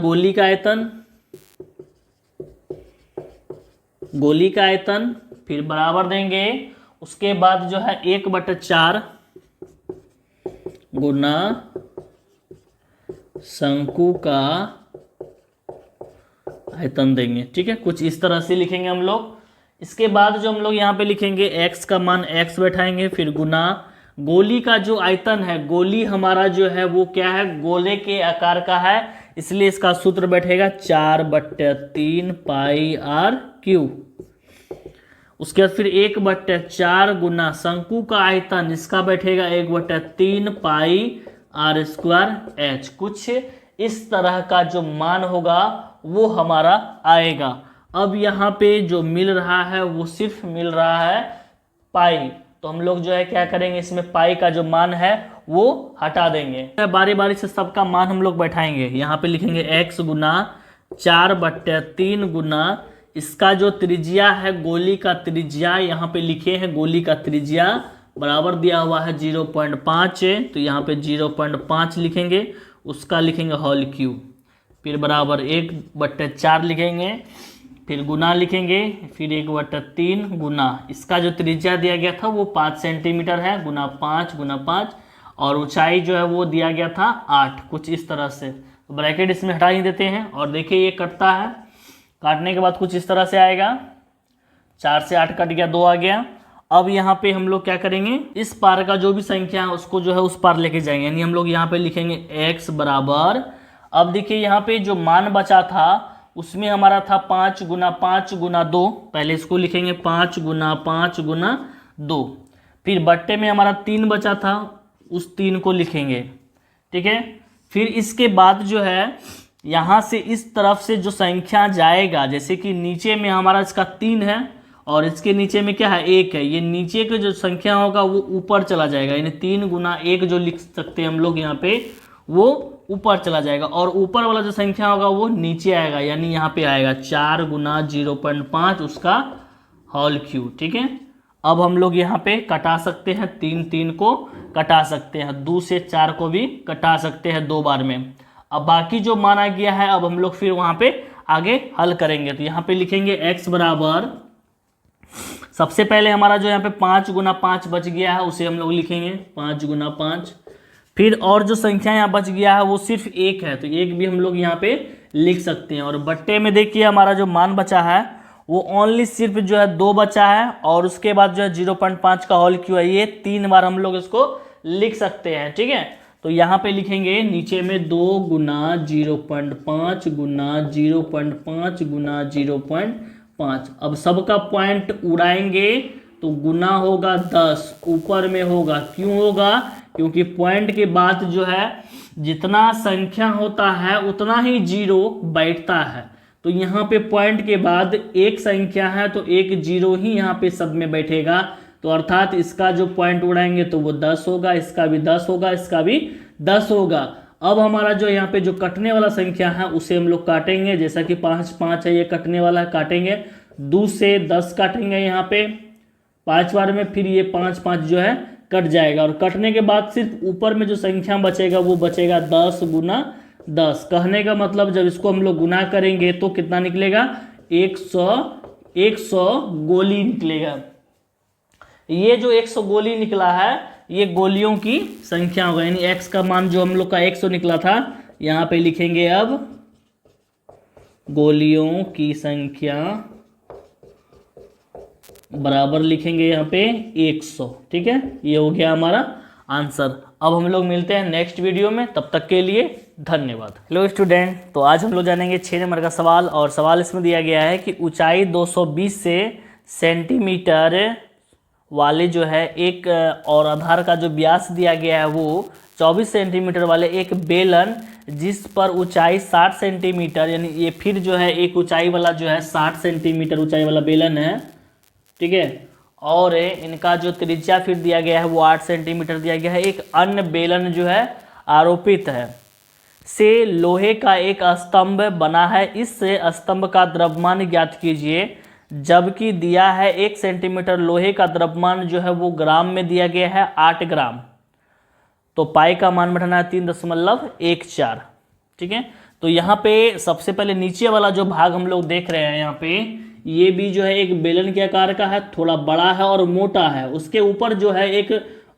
गोली का आयतन, फिर बराबर देंगे, उसके बाद जो है 1/4 गुना शंकु का आयतन देंगे। ठीक है, कुछ इस तरह से लिखेंगे हम लोग। इसके बाद जो हम लोग यहाँ पे लिखेंगे x का मान x बैठाएंगे, फिर गुना गोली का जो आयतन है, गोली हमारा जो है वो क्या है, गोले के आकार का है, इसलिए इसका सूत्र बैठेगा 4/3 पाई r क्यूब। उसके बाद फिर 1/4 गुना शंकु का आयतन, इसका बैठेगा 1/3 पाई r स्क्वायर h। कुछ इस तरह का जो मान होगा वो हमारा आएगा। अब यहाँ पे जो मिल रहा है वो सिर्फ मिल रहा है पाई, तो हम लोग जो है क्या करेंगे, इसमें पाई का जो मान है वो हटा देंगे। बारी बारी से सबका मान हम लोग बैठाएंगे। यहाँ पे लिखेंगे x गुना 4/3 गुना इसका जो त्रिज्या है, गोली का त्रिज्या यहाँ पे लिखे हैं, गोली का त्रिज्या बराबर दिया हुआ है 0.5, तो यहाँ पे 0.5 लिखेंगे, उसका लिखेंगे होल क्यूब, फिर बराबर 1/4 लिखेंगे, फिर गुना लिखेंगे, फिर 1/3 गुना इसका जो त्रिज्या दिया गया था वो 5 सेंटीमीटर है, गुना 5 और ऊंचाई जो है वो दिया गया था 8। कुछ इस तरह से ब्रैकेट इसमें हटा ही देते हैं और देखिए ये कटता है, काटने के बाद कुछ इस तरह से आएगा, 4 से 8 कट गया, 2 आ गया। अब यहाँ पे हम लोग क्या करेंगे, इस पार का जो भी संख्या है उसको जो है उस पार लेके जाएंगे, यानी हम लोग यहाँ पे लिखेंगे x बराबर, अब देखिए यहाँ पे जो मान बचा था उसमें हमारा था 5 गुना 5 गुना 2, पहले इसको लिखेंगे 5 गुना 5 गुना 2, फिर बट्टे में हमारा 3 बचा था, उस 3 को लिखेंगे। ठीक है, फिर इसके बाद जो है यहाँ से इस तरफ से जो संख्या जाएगा, जैसे कि नीचे में हमारा इसका 3 है और इसके नीचे में क्या है, 1 है, ये नीचे के जो संख्या होगा वो ऊपर चला जाएगा, यानी 3 गुना 1 जो लिख सकते हैं हम लोग यहाँ पे, वो ऊपर चला जाएगा, और ऊपर वाला जो संख्या होगा वो नीचे आएगा, यानी यहाँ पे आएगा 4 गुना 0.5 उसका होल क्यूब। ठीक है, अब हम लोग यहाँ पे कटा सकते हैं, 3 को कटा सकते हैं, 2 से 4 को भी कटा सकते हैं 2 बार में। अब बाकी जो माना गया है अब हम लोग फिर वहाँ पे आगे हल करेंगे। तो यहाँ पे लिखेंगे x बराबर, सबसे पहले हमारा जो यहाँ पे 5 गुना 5 बच गया है उसे हम लोग लिखेंगे 5 गुना 5, फिर और जो संख्या यहाँ बच गया है वो सिर्फ 1 है, तो 1 भी हम लोग यहाँ पे लिख सकते हैं। और बट्टे में देखिए हमारा जो मान बचा है वो ओनली सिर्फ जो है 2 बचा है, और उसके बाद जो है 0.5 का होल क्यों है, ये 3 बार हम लोग इसको लिख सकते हैं। ठीक है, तो यहाँ पे लिखेंगे नीचे में 2 गुना 0.5 गुना 0.5 गुना 0.5। अब सबका पॉइंट उड़ाएंगे तो गुना होगा 10, ऊपर में होगा। क्यों होगा? क्योंकि पॉइंट के बाद जो है जितना संख्या होता है उतना ही जीरो बैठता है। तो यहाँ पे पॉइंट के बाद एक संख्या है तो एक जीरो ही यहाँ पे सब में बैठेगा, तो अर्थात इसका जो पॉइंट उड़ाएंगे तो वो 10 होगा, इसका भी 10 होगा, इसका भी 10 होगा। अब हमारा जो यहाँ पे जो कटने वाला संख्या है उसे हम लोग काटेंगे, जैसा कि 5 5 है, ये कटने वाला है, काटेंगे 2 से 10 काटेंगे यहाँ पे 5 बार में, फिर ये 5 5 जो है कट जाएगा, और कटने के बाद सिर्फ ऊपर में जो संख्या बचेगा वो बचेगा 10 गुना 10। कहने का मतलब जब इसको हम लोग गुना करेंगे तो कितना निकलेगा? 100 गोली निकलेगा। ये जो 100 गोली निकला है ये गोलियों की संख्या होगा, यानी x का मान जो हम लोग का 100 निकला था, यहाँ पे लिखेंगे अब गोलियों की संख्या बराबर लिखेंगे यहाँ पे 100। ठीक है, ये हो गया हमारा आंसर। अब हम लोग मिलते हैं नेक्स्ट वीडियो में, तब तक के लिए धन्यवाद। हेलो स्टूडेंट, तो आज हम लोग जानेंगे 6 नंबर का सवाल, और सवाल इसमें दिया गया है कि ऊंचाई 220 सेंटीमीटर वाले जो है एक, और आधार का जो व्यास दिया गया है वो 24 सेंटीमीटर वाले एक बेलन जिस पर ऊंचाई 60 सेंटीमीटर, यानी ये फिर जो है एक ऊंचाई वाला जो है 60 सेंटीमीटर ऊंचाई वाला बेलन है। ठीक है, और इनका जो त्रिज्या फिर दिया गया है वो 8 सेंटीमीटर दिया गया है। एक अन्य बेलन जो है आरोपित है से लोहे का एक स्तंभ बना है, इस स्तंभ का द्रव्यमान ज्ञात कीजिए। जबकि दिया है 1 सेंटीमीटर लोहे का द्रव्यमान जो है वो ग्राम में दिया गया है 8 ग्राम, तो पाई का मान बैठाना है 3.14। ठीक है, तो यहाँ पे सबसे पहले नीचे वाला जो भाग हम लोग देख रहे हैं यहाँ पे, ये भी जो है एक बेलन के आकार का है, थोड़ा बड़ा है और मोटा है। उसके ऊपर जो है एक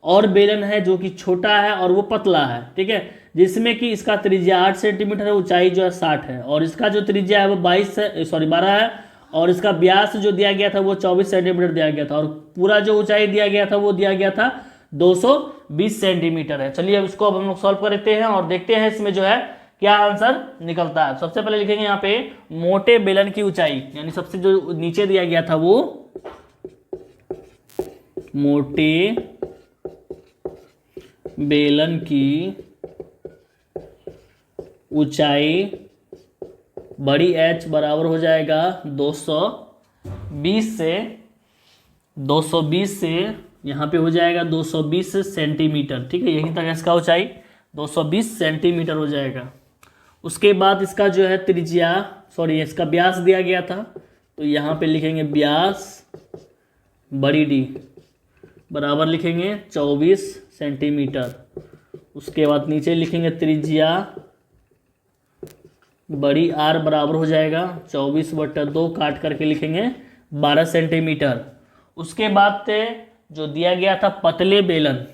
और बेलन है जो कि छोटा है और वो पतला है। ठीक है, जिसमें कि इसका त्रिज्या 8 सेंटीमीटर है, ऊंचाई जो है 60 है, और इसका जो त्रिज्या है वो 12 है, और इसका व्यास जो दिया गया था वो 24 सेंटीमीटर दिया गया था, और पूरा जो ऊंचाई दिया गया था वो दिया गया था 220 सेंटीमीटर है। चलिए अब इसको अब हम लोग सॉल्व करते हैं और देखते हैं इसमें जो है क्या आंसर निकलता है। सबसे पहले लिखेंगे यहाँ पे मोटे बेलन की ऊंचाई, यानी सबसे जो नीचे दिया गया था वो मोटे बेलन की ऊंचाई बड़ी H बराबर हो जाएगा 220 से यहाँ पे हो जाएगा 220 सेंटीमीटर। ठीक है, यहीं तक इसका ऊंचाई 220 सेंटीमीटर हो जाएगा। उसके बाद इसका जो है त्रिज्या, इसका व्यास दिया गया था, तो यहाँ पे लिखेंगे व्यास बड़ी D बराबर लिखेंगे 24 सेंटीमीटर। उसके बाद नीचे लिखेंगे त्रिज्या बड़ी R बराबर हो जाएगा 24/2, काट करके लिखेंगे 12 सेंटीमीटर। उसके बाद जो दिया गया था पतले बेलन,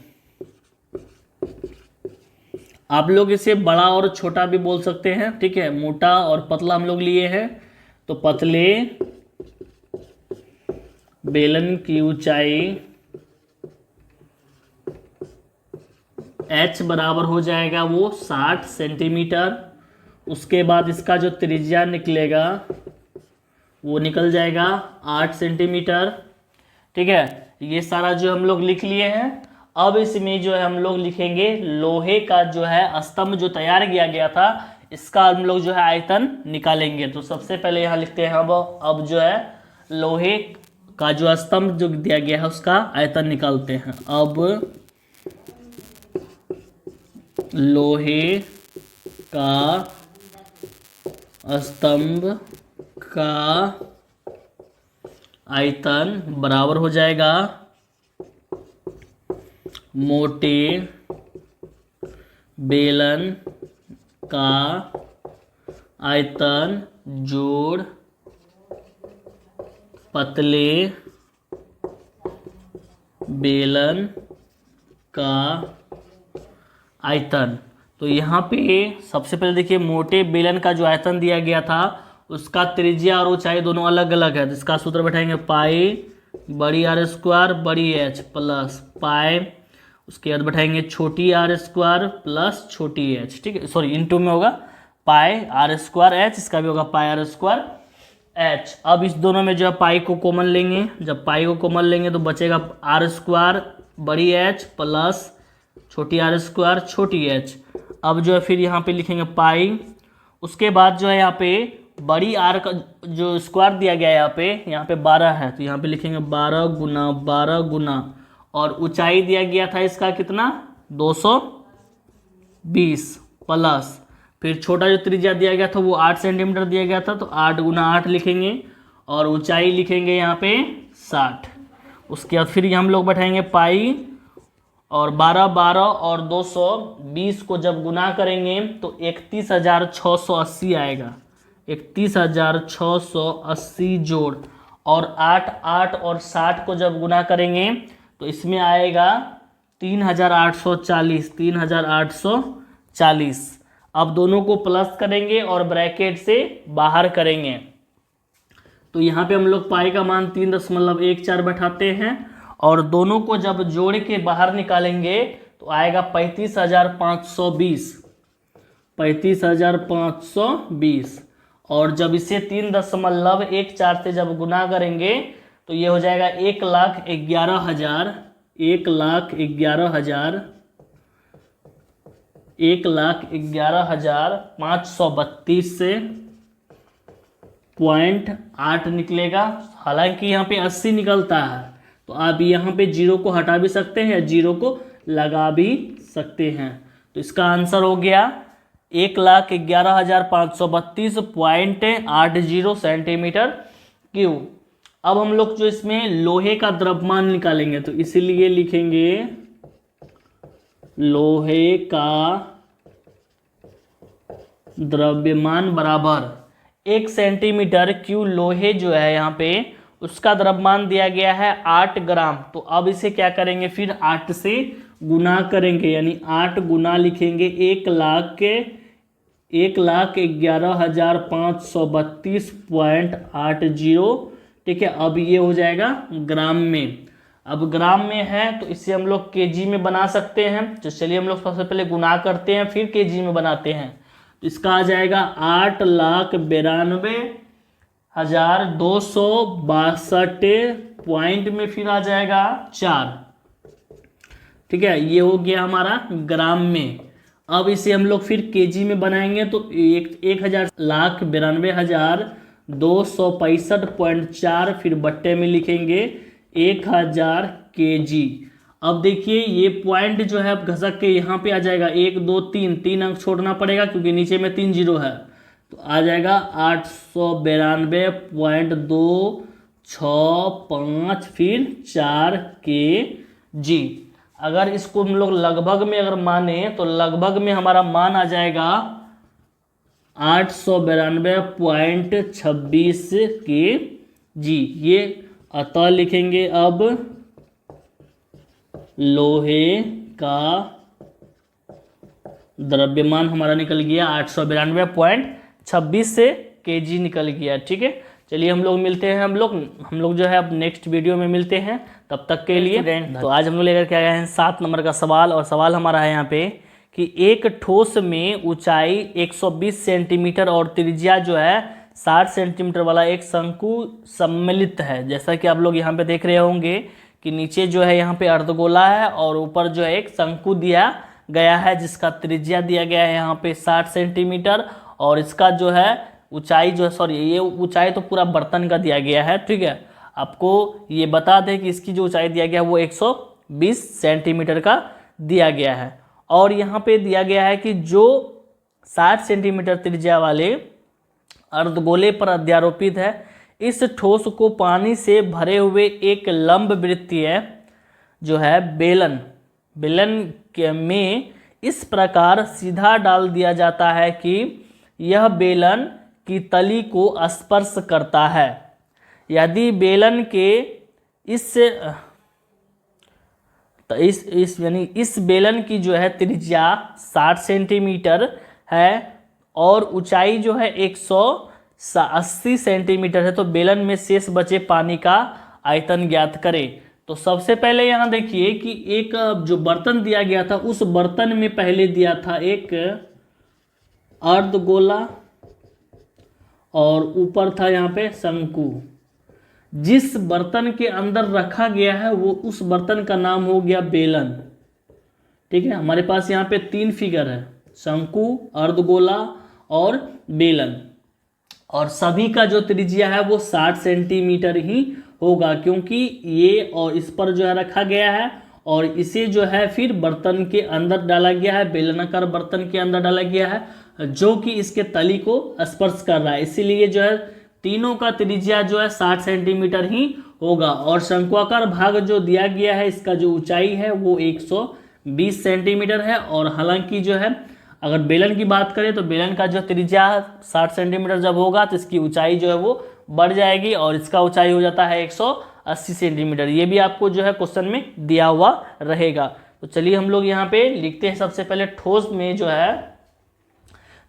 आप लोग इसे बड़ा और छोटा भी बोल सकते हैं। ठीक है, मोटा और पतला हम लोग लिए हैं, तो पतले बेलन की ऊंचाई H बराबर हो जाएगा वो 60 सेंटीमीटर। उसके बाद इसका जो त्रिज्या निकलेगा वो निकल जाएगा 8 सेंटीमीटर। ठीक है, ये सारा जो हम लोग लिख लिए हैं। अब इसमें जो है हम लोग लिखेंगे लोहे का जो है स्तंभ जो तैयार किया गया था, इसका हम लोग जो है आयतन निकालेंगे। तो सबसे पहले यहाँ लिखते हैं अब जो है लोहे का जो स्तंभ जो दिया गया है उसका आयतन निकालते हैं। अब लोहे का स्तंभ का आयतन बराबर हो जाएगा मोटे बेलन का आयतन जोड़ पतले बेलन का आयतन। तो यहाँ पे सबसे पहले देखिए मोटे बेलन का जो आयतन दिया गया था उसका त्रिज्या और ऊंचाई दोनों अलग अलग है, तो इसका सूत्र बैठाएंगे पाई बड़ी आर स्क्वायर बड़ी एच प्लस पाई, उसके बाद बैठाएंगे छोटी आर स्क्वायर प्लस छोटी एच, ठीक है, सॉरी इनटू में होगा पाई आर स्क्वायर एच, इसका भी होगा पाई आर स्क्वायर एच। अब इस दोनों में जो है पाई को कॉमन लेंगे, जब पाई को कॉमन लेंगे तो बचेगा आर स्क्वायर बड़ी एच प्लस छोटी आर स्क्वायर छोटी एच। अब जो है फिर यहाँ पे लिखेंगे पाई, उसके बाद जो है यहाँ पे बड़ी आर का जो स्क्वायर दिया गया है यहाँ पे 12 है, तो यहाँ पे लिखेंगे 12 गुना और ऊंचाई दिया गया था इसका कितना 220 प्लस फिर छोटा जो त्रिज्या दिया गया था वो 8 सेंटीमीटर दिया गया था, तो 8 गुना 8 लिखेंगे और ऊंचाई लिखेंगे यहाँ पे 60। उसके बाद फिर हम लोग बैठाएंगे पाई और 12 और 220 को जब गुना करेंगे तो 31,680 आएगा, 31,680 जोड़ और 8 और 60 को जब गुना करेंगे तो इसमें आएगा 3,840। अब दोनों को प्लस करेंगे और ब्रैकेट से बाहर करेंगे, तो यहाँ पे हम लोग पाई का मान 3.14 बैठाते हैं और दोनों को जब जोड़ के बाहर निकालेंगे तो आएगा 35,520 और जब इसे 3.14 से जब गुना करेंगे तो ये हो जाएगा 1,11,532 से 0.8 निकलेगा। हालांकि यहाँ पे 80 निकलता है, तो आप यहाँ पे जीरो को हटा भी सकते हैं या जीरो को लगा भी सकते हैं, तो इसका आंसर हो गया 1,11,532.80 सेंटीमीटर क्यूब। अब हम लोग जो इसमें लोहे का द्रव्यमान निकालेंगे, तो इसीलिए लिखेंगे लोहे का द्रव्यमान बराबर 1 सेंटीमीटर क्यूब लोहे जो है यहाँ पे उसका द्रव्यमान दिया गया है 8 ग्राम। तो अब इसे क्या करेंगे, फिर 8 से गुना करेंगे, यानी 8 गुना लिखेंगे 1,11,532.80, ठीक है। अब ये हो जाएगा ग्राम में, अब ग्राम में है तो इसे हम लोग केजी में बना सकते हैं, तो चलिए हम लोग सबसे पहले गुना करते हैं फिर केजी में बनाते हैं। तो इसका आ जाएगा 8,92,262 पॉइंट में फिर आ जाएगा 4, ठीक है, ये हो गया हमारा ग्राम में। अब इसे हम लोग फिर केजी में बनाएंगे तो 1,92,265.4 फिर बट्टे में लिखेंगे 1000 केजी। अब देखिए ये पॉइंट जो है अब घसक के यहाँ पे आ जाएगा 1 2 3 अंक छोड़ना पड़ेगा क्योंकि नीचे में 3 जीरो है, तो आ जाएगा 892.265 फिर 4 केजी। अगर इसको हम लोग लगभग में अगर माने तो लगभग में हमारा मान आ जाएगा 892.26 केजी। ये अतः लिखेंगे अब लोहे का द्रव्यमान हमारा निकल गया 892.26 से केजी निकल गया, ठीक है। चलिए हम लोग मिलते हैं, हम लोग जो है अब नेक्स्ट वीडियो में मिलते हैं, तब तक के लिए। तो आज हम लोग लेकर के आए हैं 7 नंबर का सवाल, और सवाल हमारा है यहाँ पे कि एक ठोस में ऊंचाई 120 सेंटीमीटर और त्रिज्या जो है 60 सेंटीमीटर वाला एक शंकु सम्मिलित है। जैसा कि आप लोग यहाँ पे देख रहे होंगे कि नीचे जो है यहाँ पे अर्धगोला है और ऊपर जो है एक शंकु दिया गया है जिसका त्रिज्या दिया गया है यहाँ पे 60 सेंटीमीटर और इसका जो है ऊंचाई जो है, सॉरी ये ऊंचाई तो पूरा बर्तन का दिया गया है, ठीक है। आपको ये बता दें कि इसकी जो ऊंचाई दिया गया है वो 120 सेंटीमीटर का दिया गया है, और यहाँ पे दिया गया है कि जो 60 सेंटीमीटर त्रिज्या वाले अर्धगोले पर अध्यारोपित है इस ठोस को पानी से भरे हुए एक लंब वृत्तीय जो है बेलन में इस प्रकार सीधा डाल दिया जाता है कि यह बेलन की तली को स्पर्श करता है। यदि बेलन के इस बेलन की जो है त्रिज्या 60 सेंटीमीटर है और ऊंचाई जो है 80 सेंटीमीटर है, तो बेलन में शेष बचे पानी का आयतन ज्ञात करें। तो सबसे पहले यहाँ देखिए कि एक जो बर्तन दिया गया था, उस बर्तन में पहले दिया था एक अर्धगोला और ऊपर था यहाँ पे शंकु। जिस बर्तन के अंदर रखा गया है वो उस बर्तन का नाम हो गया बेलन। ठीक है, हमारे पास यहाँ पे 3 फिगर है, शंकु, अर्धगोला और बेलन, और सभी का जो त्रिज्या है वो 60 सेंटीमीटर ही होगा, क्योंकि ये और इस पर जो है रखा गया है और इसे जो है फिर बर्तन के अंदर डाला गया है, बेलनाकार बर्तन के अंदर डाला गया है जो कि इसके तली को स्पर्श कर रहा है, इसीलिए जो है तीनों का त्रिज्या जो है 60 सेंटीमीटर ही होगा। और शंक्वाकार भाग जो दिया गया है इसका जो ऊंचाई है वो 120 सेंटीमीटर है। और हालांकि जो है अगर बेलन की बात करें तो बेलन का जो त्रिज्या 60 सेंटीमीटर जब होगा तो इसकी ऊंचाई जो है वो बढ़ जाएगी और इसका ऊंचाई हो जाता है 180 सेंटीमीटर। ये भी आपको जो है क्वेश्चन में दिया हुआ रहेगा। तो चलिए हम लोग यहाँ पे लिखते हैं। सबसे पहले ठोस में जो है,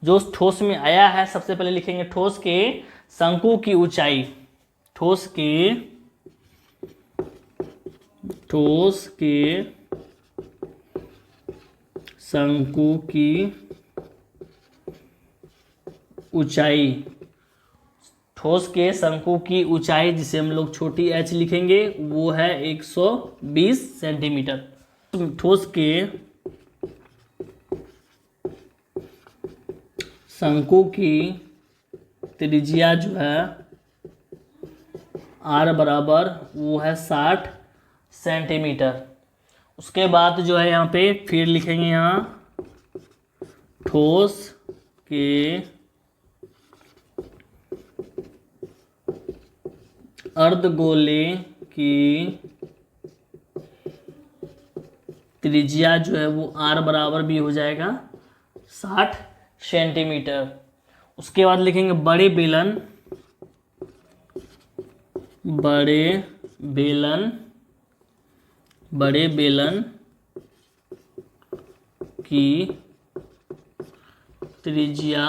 जो ठोस में आया है, सबसे पहले लिखेंगे ठोस के शंकु की ऊंचाई। ठोस के शंकु की ऊंचाई, ठोस के शंकु की ऊंचाई जिसे हम लोग छोटी h लिखेंगे वो है 120 सेंटीमीटर। ठोस के शंकु की त्रिज्या जो है r बराबर वो है 60 सेंटीमीटर। उसके बाद जो है यहाँ पे फिर लिखेंगे यहाँ ठोस के अर्धगोले की त्रिज्या जो है वो r बराबर भी हो जाएगा 60 सेंटीमीटर। उसके बाद लिखेंगे बड़े बेलन की त्रिज्या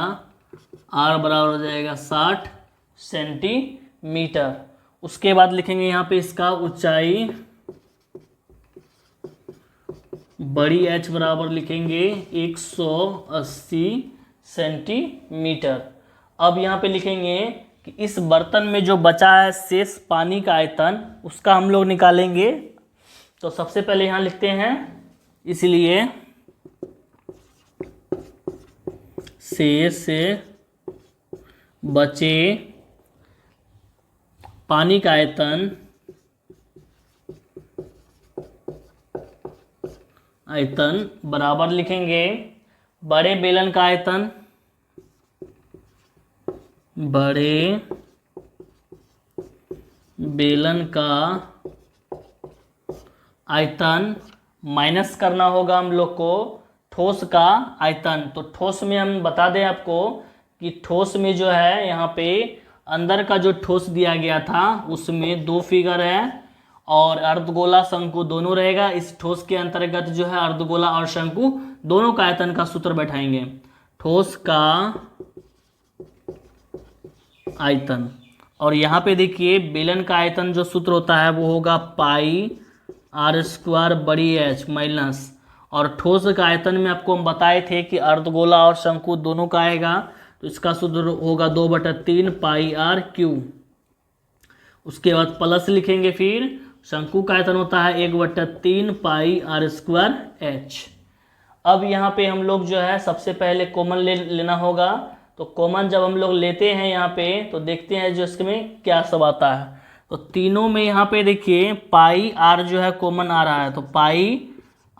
r बराबर हो जाएगा 60 सेंटीमीटर। उसके बाद लिखेंगे यहाँ पे इसका ऊंचाई, बड़ी h बराबर लिखेंगे 180 सेंटीमीटर। अब यहाँ पे लिखेंगे कि इस बर्तन में जो बचा है शेष पानी का आयतन, उसका हम लोग निकालेंगे। तो सबसे पहले यहाँ लिखते हैं, इसलिए शेष से बचे पानी का आयतन बराबर लिखेंगे बड़े बेलन का आयतन, बड़े बेलन का आयतन माइनस करना होगा हम लोग को ठोस का आयतन। तो ठोस में हम बता दें आपको कि ठोस में जो है यहाँ पे अंदर का जो ठोस दिया गया था उसमें 2 फिगर है और अर्धगोला शंकु दोनों रहेगा। इस ठोस के अंतर्गत जो है अर्धगोला और शंकु दोनों का आयतन का सूत्र बैठाएंगे। ठोस का आयतन, और यहाँ पे देखिए बेलन का आयतन जो सूत्र होता है वो होगा पाई r² बड़ी h माइनस, और ठोस का आयतन में आपको हम बताए थे कि अर्धगोला और शंकु दोनों का आएगा तो इसका सूत्र होगा 2/3 पाई r³। उसके बाद प्लस लिखेंगे, फिर शंकु का आयतन होता है 1/3 पाई r²h। अब यहाँ पे हम लोग जो है सबसे पहले कॉमन लेना होगा। तो कॉमन जब हम लोग लेते हैं यहाँ पे तो देखते हैं जो इसमें क्या सब आता है। तो तीनों में यहाँ पे देखिए पाई r जो है कॉमन आ रहा है, तो पाई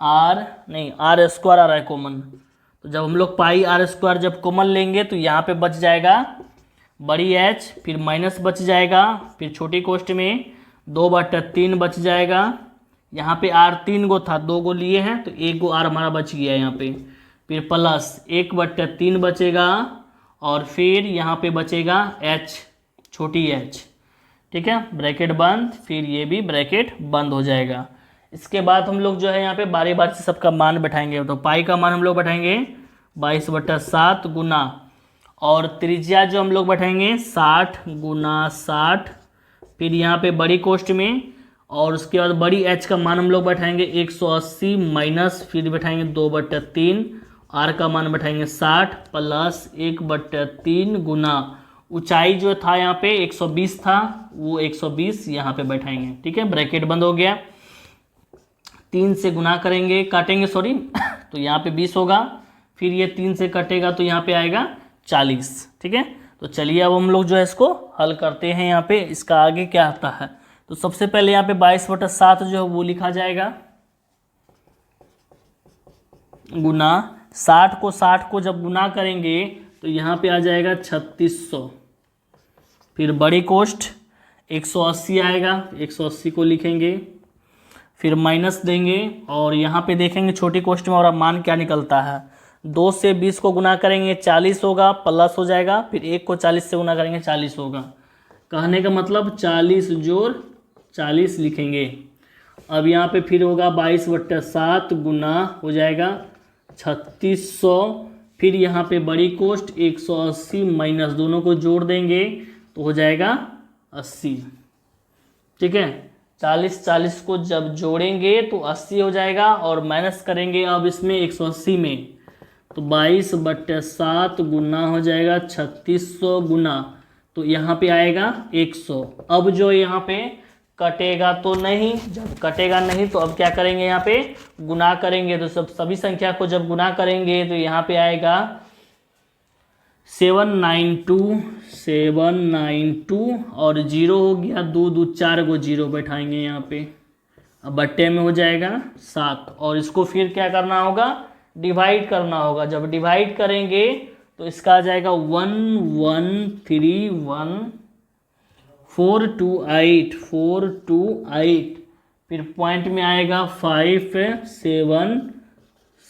r² आ रहा है कॉमन। तो जब हम लोग पाई r² जब कॉमन लेंगे तो यहाँ पे बच जाएगा बड़ी h, फिर माइनस बच जाएगा, फिर छोटी कोष्ठ में 2/3 बच जाएगा। यहाँ पे r 3 गो था, 2 गो लिए हैं तो 1 गो r हमारा बच गया यहाँ पे, फिर प्लस 1/3 बचेगा और फिर यहाँ पे बचेगा h, छोटी h। ठीक है, ब्रैकेट बंद, फिर ये भी ब्रैकेट बंद हो जाएगा। इसके बाद हम लोग जो है यहाँ पे बारी बारी से सबका मान बैठाएंगे। तो पाई का मान हम लोग बैठाएंगे 22/7 गुना, और त्रिज्या जो हम लोग बैठाएंगे 60 गुना 60, फिर यहाँ पे बड़ी कोष्ठ में, और उसके बाद बड़ी एच का मान हम लोग बैठाएंगे 180 माइनस, फिर बैठाएंगे 2/3, आर का मान बैठाएंगे 60 प्लस 1/3 गुना ऊंचाई जो था यहाँ पे 120 था, वो 120 यहाँ पे बैठाएंगे। ठीक है, ब्रैकेट बंद हो गया। 3 से गुना करेंगे, काटेंगे सॉरी तो यहाँ पे 20 होगा, फिर ये 3 से कटेगा तो यहाँ पे आएगा 40। ठीक है, तो चलिए अब हम लोग जो है इसको हल करते हैं। यहाँ पे इसका आगे क्या आता है, तो सबसे पहले यहाँ पे 22/7 जो है वो लिखा जाएगा, गुना 60 को जब गुना करेंगे तो यहाँ पे आ जाएगा 3600, फिर बड़ी कोष्ठ 180 आएगा, 180 को लिखेंगे, फिर माइनस देंगे, और यहाँ पे देखेंगे छोटी कोष्ठ में और मान क्या निकलता है। 2 से 20 को गुना करेंगे 40 होगा, प्लस हो जाएगा, फिर 1 को 40 से गुना करेंगे 40 होगा। कहने का मतलब 40 जोड़ 40 लिखेंगे। अब यहाँ पे फिर होगा 22/7 गुना हो जाएगा 3600, फिर यहाँ पे बड़ी कोष्ठ 180 माइनस, दोनों को जोड़ देंगे तो हो जाएगा 80। ठीक है, 40 को जब जोड़ेंगे तो 80 हो जाएगा, और माइनस करेंगे अब इसमें 180 में, तो 22/7 गुना हो जाएगा 3600 गुना, तो यहाँ पे आएगा 100। अब जो यहाँ पे कटेगा तो नहीं, जब कटेगा नहीं तो अब क्या करेंगे, यहाँ पे गुना करेंगे, तो सभी संख्या को जब गुना करेंगे तो यहाँ पे आएगा 792 और 0 हो गया, 2 2 4 को 0 बैठाएंगे यहाँ पे, अब बट्टे में हो जाएगा 7, और इसको फिर क्या करना होगा, डिवाइड करना होगा। जब डिवाइड करेंगे तो इसका आ जाएगा 428, फिर पॉइंट में आएगा 57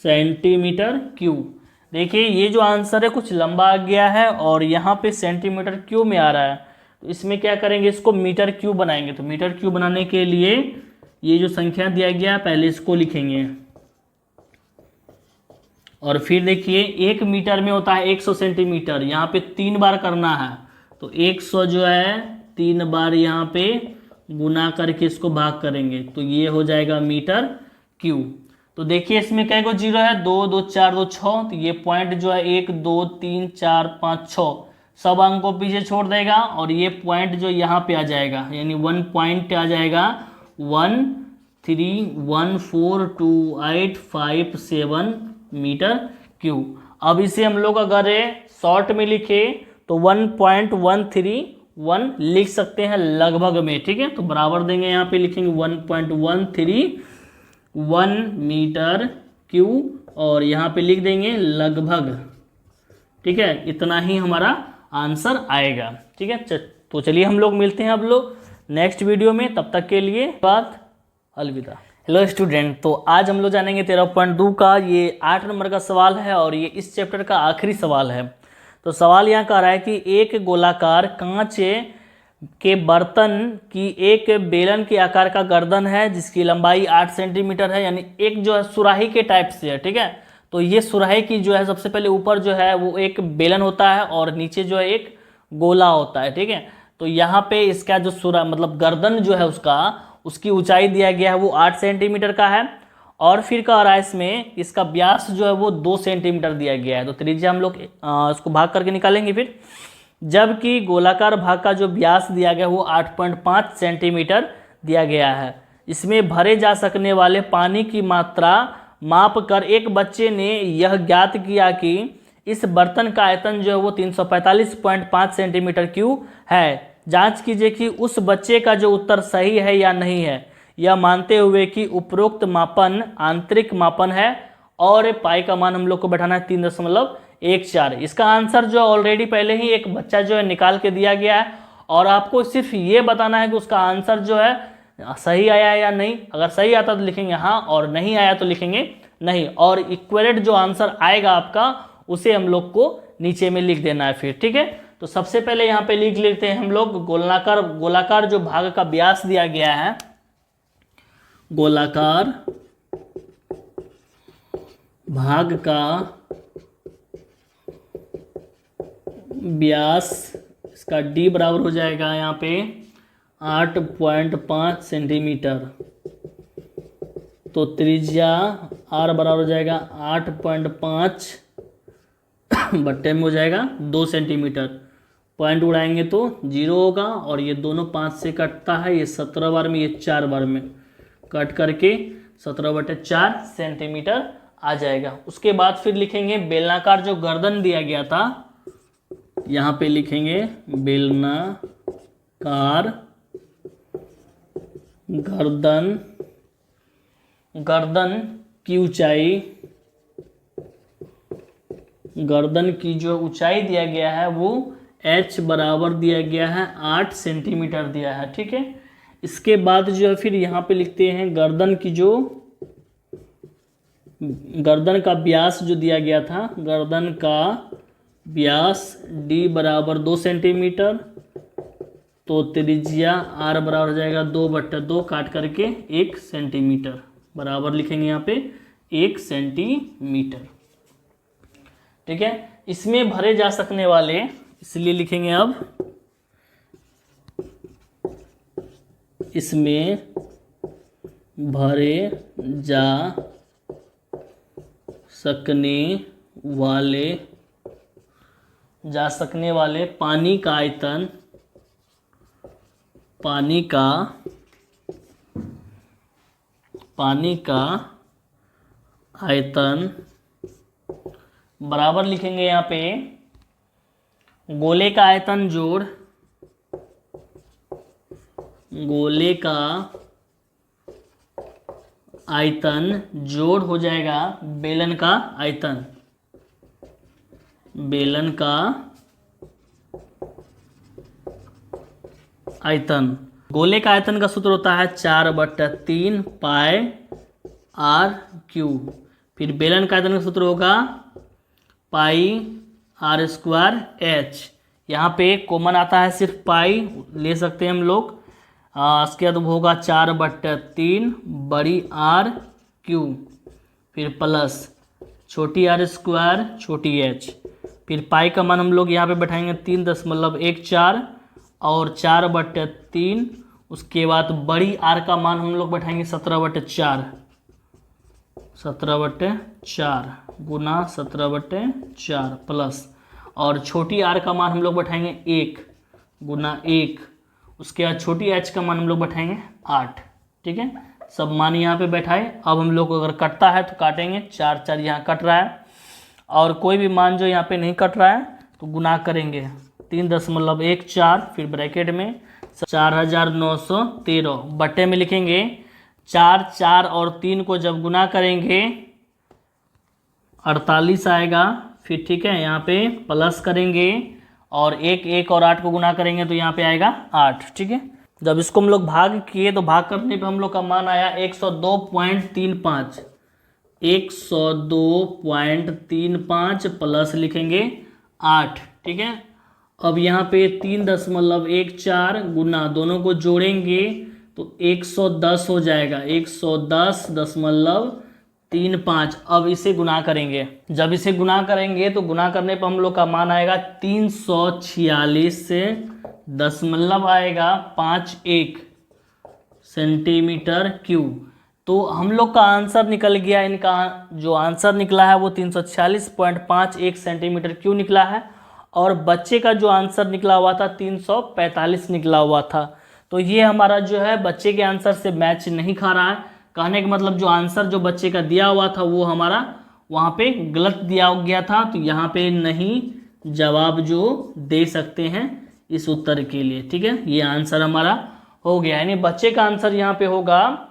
सेंटीमीटर क्यूब। देखिए ये जो आंसर है कुछ लंबा आ गया है और यहाँ पे सेंटीमीटर क्यूब में आ रहा है, तो इसमें क्या करेंगे, इसको मीटर क्यूब बनाएंगे। तो मीटर क्यूब बनाने के लिए ये जो संख्या दिया गया पहले इसको लिखेंगे, और फिर देखिए 1 मीटर में होता है 100 सेंटीमीटर, यहाँ पे 3 बार करना है, तो 100 जो है 3 बार यहाँ पे गुना करके इसको भाग करेंगे, तो ये हो जाएगा मीटर क्यूब। तो देखिए इसमें कै गो 0 है, 2 2 4 2 6, तो ये पॉइंट जो है 1 2 3 4 5 6 सब अंक को पीछे छोड़ देगा, और ये पॉइंट जो यहाँ पे आ जाएगा, यानी 1 पॉइंट आ जाएगा 1314285 मीटर क्यूब। अब इसे हम लोग अगर शॉर्ट में लिखे तो 1.131 लिख सकते हैं लगभग में। ठीक है, तो बराबर देंगे, यहाँ पे लिखेंगे 1.131 मीटर क्यूब, और यहाँ पे लिख देंगे लगभग। ठीक है, इतना ही हमारा आंसर आएगा। ठीक है, तो चलिए हम लोग मिलते हैं अब लोग नेक्स्ट वीडियो में, तब तक के लिए बात अलविदा। हेलो स्टूडेंट, तो आज हम लोग जानेंगे 13.2 का ये 8 नंबर का सवाल है, और ये इस चैप्टर का आखिरी सवाल है। तो सवाल यहाँ कह रहा है कि एक गोलाकार कांच के बर्तन की एक बेलन के आकार का गर्दन है जिसकी लंबाई 8 सेंटीमीटर है, यानी एक जो है सुराही के टाइप से है। ठीक है, तो ये सुराही की जो है सबसे पहले ऊपर जो है वो एक बेलन होता है और नीचे जो है एक गोला होता है। ठीक है, तो यहाँ पे इसका जो मतलब गर्दन जो है उसकी ऊंचाई दिया गया है वो 8 सेंटीमीटर का है, और फिर कह रहा है इसमें इसका व्यास जो है वो 2 सेंटीमीटर दिया गया है। तो त्रिज्या हम लोग इसको भाग करके निकालेंगे फिर, जबकि गोलाकार भाग का जो व्यास दिया गया है वो 8.5 सेंटीमीटर दिया गया है। इसमें भरे जा सकने वाले पानी की मात्रा माप कर एक बच्चे ने यह ज्ञात किया कि इस बर्तन का आयतन जो है वो 345.5 सेंटीमीटर क्यूब है। जांच कीजिए कि उस बच्चे का जो उत्तर सही है या नहीं है, यह मानते हुए कि उपरोक्त मापन आंतरिक मापन है, और पाई का मान हम लोग को बैठाना है 3.14। इसका आंसर जो ऑलरेडी पहले ही एक बच्चा जो है निकाल के दिया गया है, और आपको सिर्फ ये बताना है कि उसका आंसर जो है सही आया है या नहीं। अगर सही आता तो लिखेंगे हाँ, और नहीं आया तो लिखेंगे नहीं, और इक्वलेंट जो आंसर आएगा आपका उसे हम लोग को नीचे में लिख देना है फिर। ठीक है, तो सबसे पहले यहाँ पे लिख लेते हैं हम लोग गोलाकार जो भाग का व्यास दिया गया है, गोलाकार भाग का व्यास इसका डी बराबर हो जाएगा यहाँ पे 8.5 सेंटीमीटर, तो त्रिज्या आर बराबर हो जाएगा 8.5 बट्टे में हो जाएगा 2 सेंटीमीटर। पॉइंट उड़ाएंगे तो 0 होगा, और ये दोनों 5 से कटता है, ये 17 बार में, ये 4 बार में कट करके 17/4 सेंटीमीटर आ जाएगा। उसके बाद फिर लिखेंगे बेलनाकार जो गर्दन दिया गया था, यहाँ पे लिखेंगे बेलनाकार गर्दन, गर्दन की ऊंचाई, गर्दन की जो ऊंचाई दिया गया है वो h बराबर दिया गया है 8 सेंटीमीटर दिया है, ठीक है। इसके बाद जो है फिर यहाँ पे लिखते हैं गर्दन की जो, गर्दन का व्यास जो दिया गया था, गर्दन का व्यास d बराबर 2 सेंटीमीटर, तो त्रिज्या r बराबर हो जाएगा 2/2 काट करके 1 सेंटीमीटर, बराबर लिखेंगे यहाँ पे 1 सेंटीमीटर, ठीक है। इसमें भरे जा सकने वाले, इसलिए लिखेंगे अब इसमें भरे जा सकने वाले पानी का आयतन, पानी का आयतन बराबर लिखेंगे यहाँ पे गोले का आयतन जोड़, गोले का आयतन जोड़ हो जाएगा बेलन का आयतन, बेलन का आयतन। गोले का आयतन का सूत्र होता है 4/3 पाई आर क्यूब। फिर बेलन का आयतन का सूत्र होगा पाई आर स्क्वायर एच। यहाँ पे कॉमन आता है सिर्फ पाई, ले सकते हैं हम लोग। इसके बाद होगा 4/3 बड़ी आर क्यूब, फिर प्लस छोटी आर स्क्वायर छोटी एच। फिर पाई का मान हम लोग यहाँ पे बैठाएंगे 3.14 और 4/3। उसके बाद बड़ी आर का मान हम लोग बैठाएंगे 17/4, 17/4 गुना 17/4 प्लस, और छोटी आर का मान हम लोग बैठाएंगे 1 गुना 1। उसके बाद छोटी एच का मान हम लोग बैठाएंगे 8, ठीक है। सब मान यहाँ पे बैठाए। अब हम लोग को अगर कटता है तो काटेंगे, 4 4 यहाँ कट रहा है, और कोई भी मान जो यहाँ पे नहीं कट रहा है तो गुना करेंगे 3.14, फिर ब्रैकेट में 4913 बट्टे में लिखेंगे 4 4 और 3 को जब गुना करेंगे 48 आएगा। फिर ठीक है, यहाँ पे प्लस करेंगे और 1 1 और 8 को गुना करेंगे तो यहाँ पे आएगा 8, ठीक है। जब इसको हम लोग भाग किए तो भाग करने पे हम लोग का मान आया 102.35, 102.35 प्लस लिखेंगे 8, ठीक है। अब यहाँ पे 3.14 गुना, दोनों को जोड़ेंगे तो 110 हो जाएगा, 110.35। अब इसे गुना करेंगे, जब इसे गुना करेंगे तो गुना करने पर हम लोग का मान आएगा 346 से दशमलव आएगा 51 सेंटीमीटर क्यूब। तो हम लोग का आंसर निकल गया, इनका जो आंसर निकला है वो 346.51 सेंटीमीटर क्यूब निकला है, और बच्चे का जो आंसर निकला हुआ था 345 निकला हुआ था। तो ये हमारा जो है बच्चे के आंसर से मैच नहीं खा रहा है। कहने का मतलब जो आंसर जो बच्चे का दिया हुआ था वो हमारा वहाँ पे गलत दिया गया था, तो यहाँ पे नहीं जवाब जो दे सकते हैं इस उत्तर के लिए, ठीक है। ये आंसर हमारा हो गया, यानी बच्चे का आंसर यहाँ पे होगा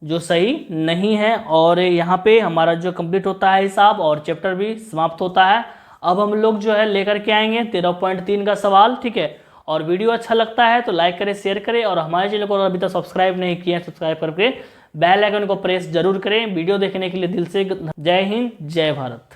जो सही नहीं है। और यहाँ पे हमारा जो कंप्लीट होता है हिसाब और चैप्टर भी समाप्त होता है। अब हम लोग जो है लेकर के आएंगे 13.3 का सवाल, ठीक है। और वीडियो अच्छा लगता है तो लाइक करें, शेयर करें, और हमारे चैनल को अभी तक सब्सक्राइब नहीं किए हैं सब्सक्राइब करके बेल आइकन को प्रेस जरूर करें। वीडियो देखने के लिए दिल से जय हिंद, जय भारत।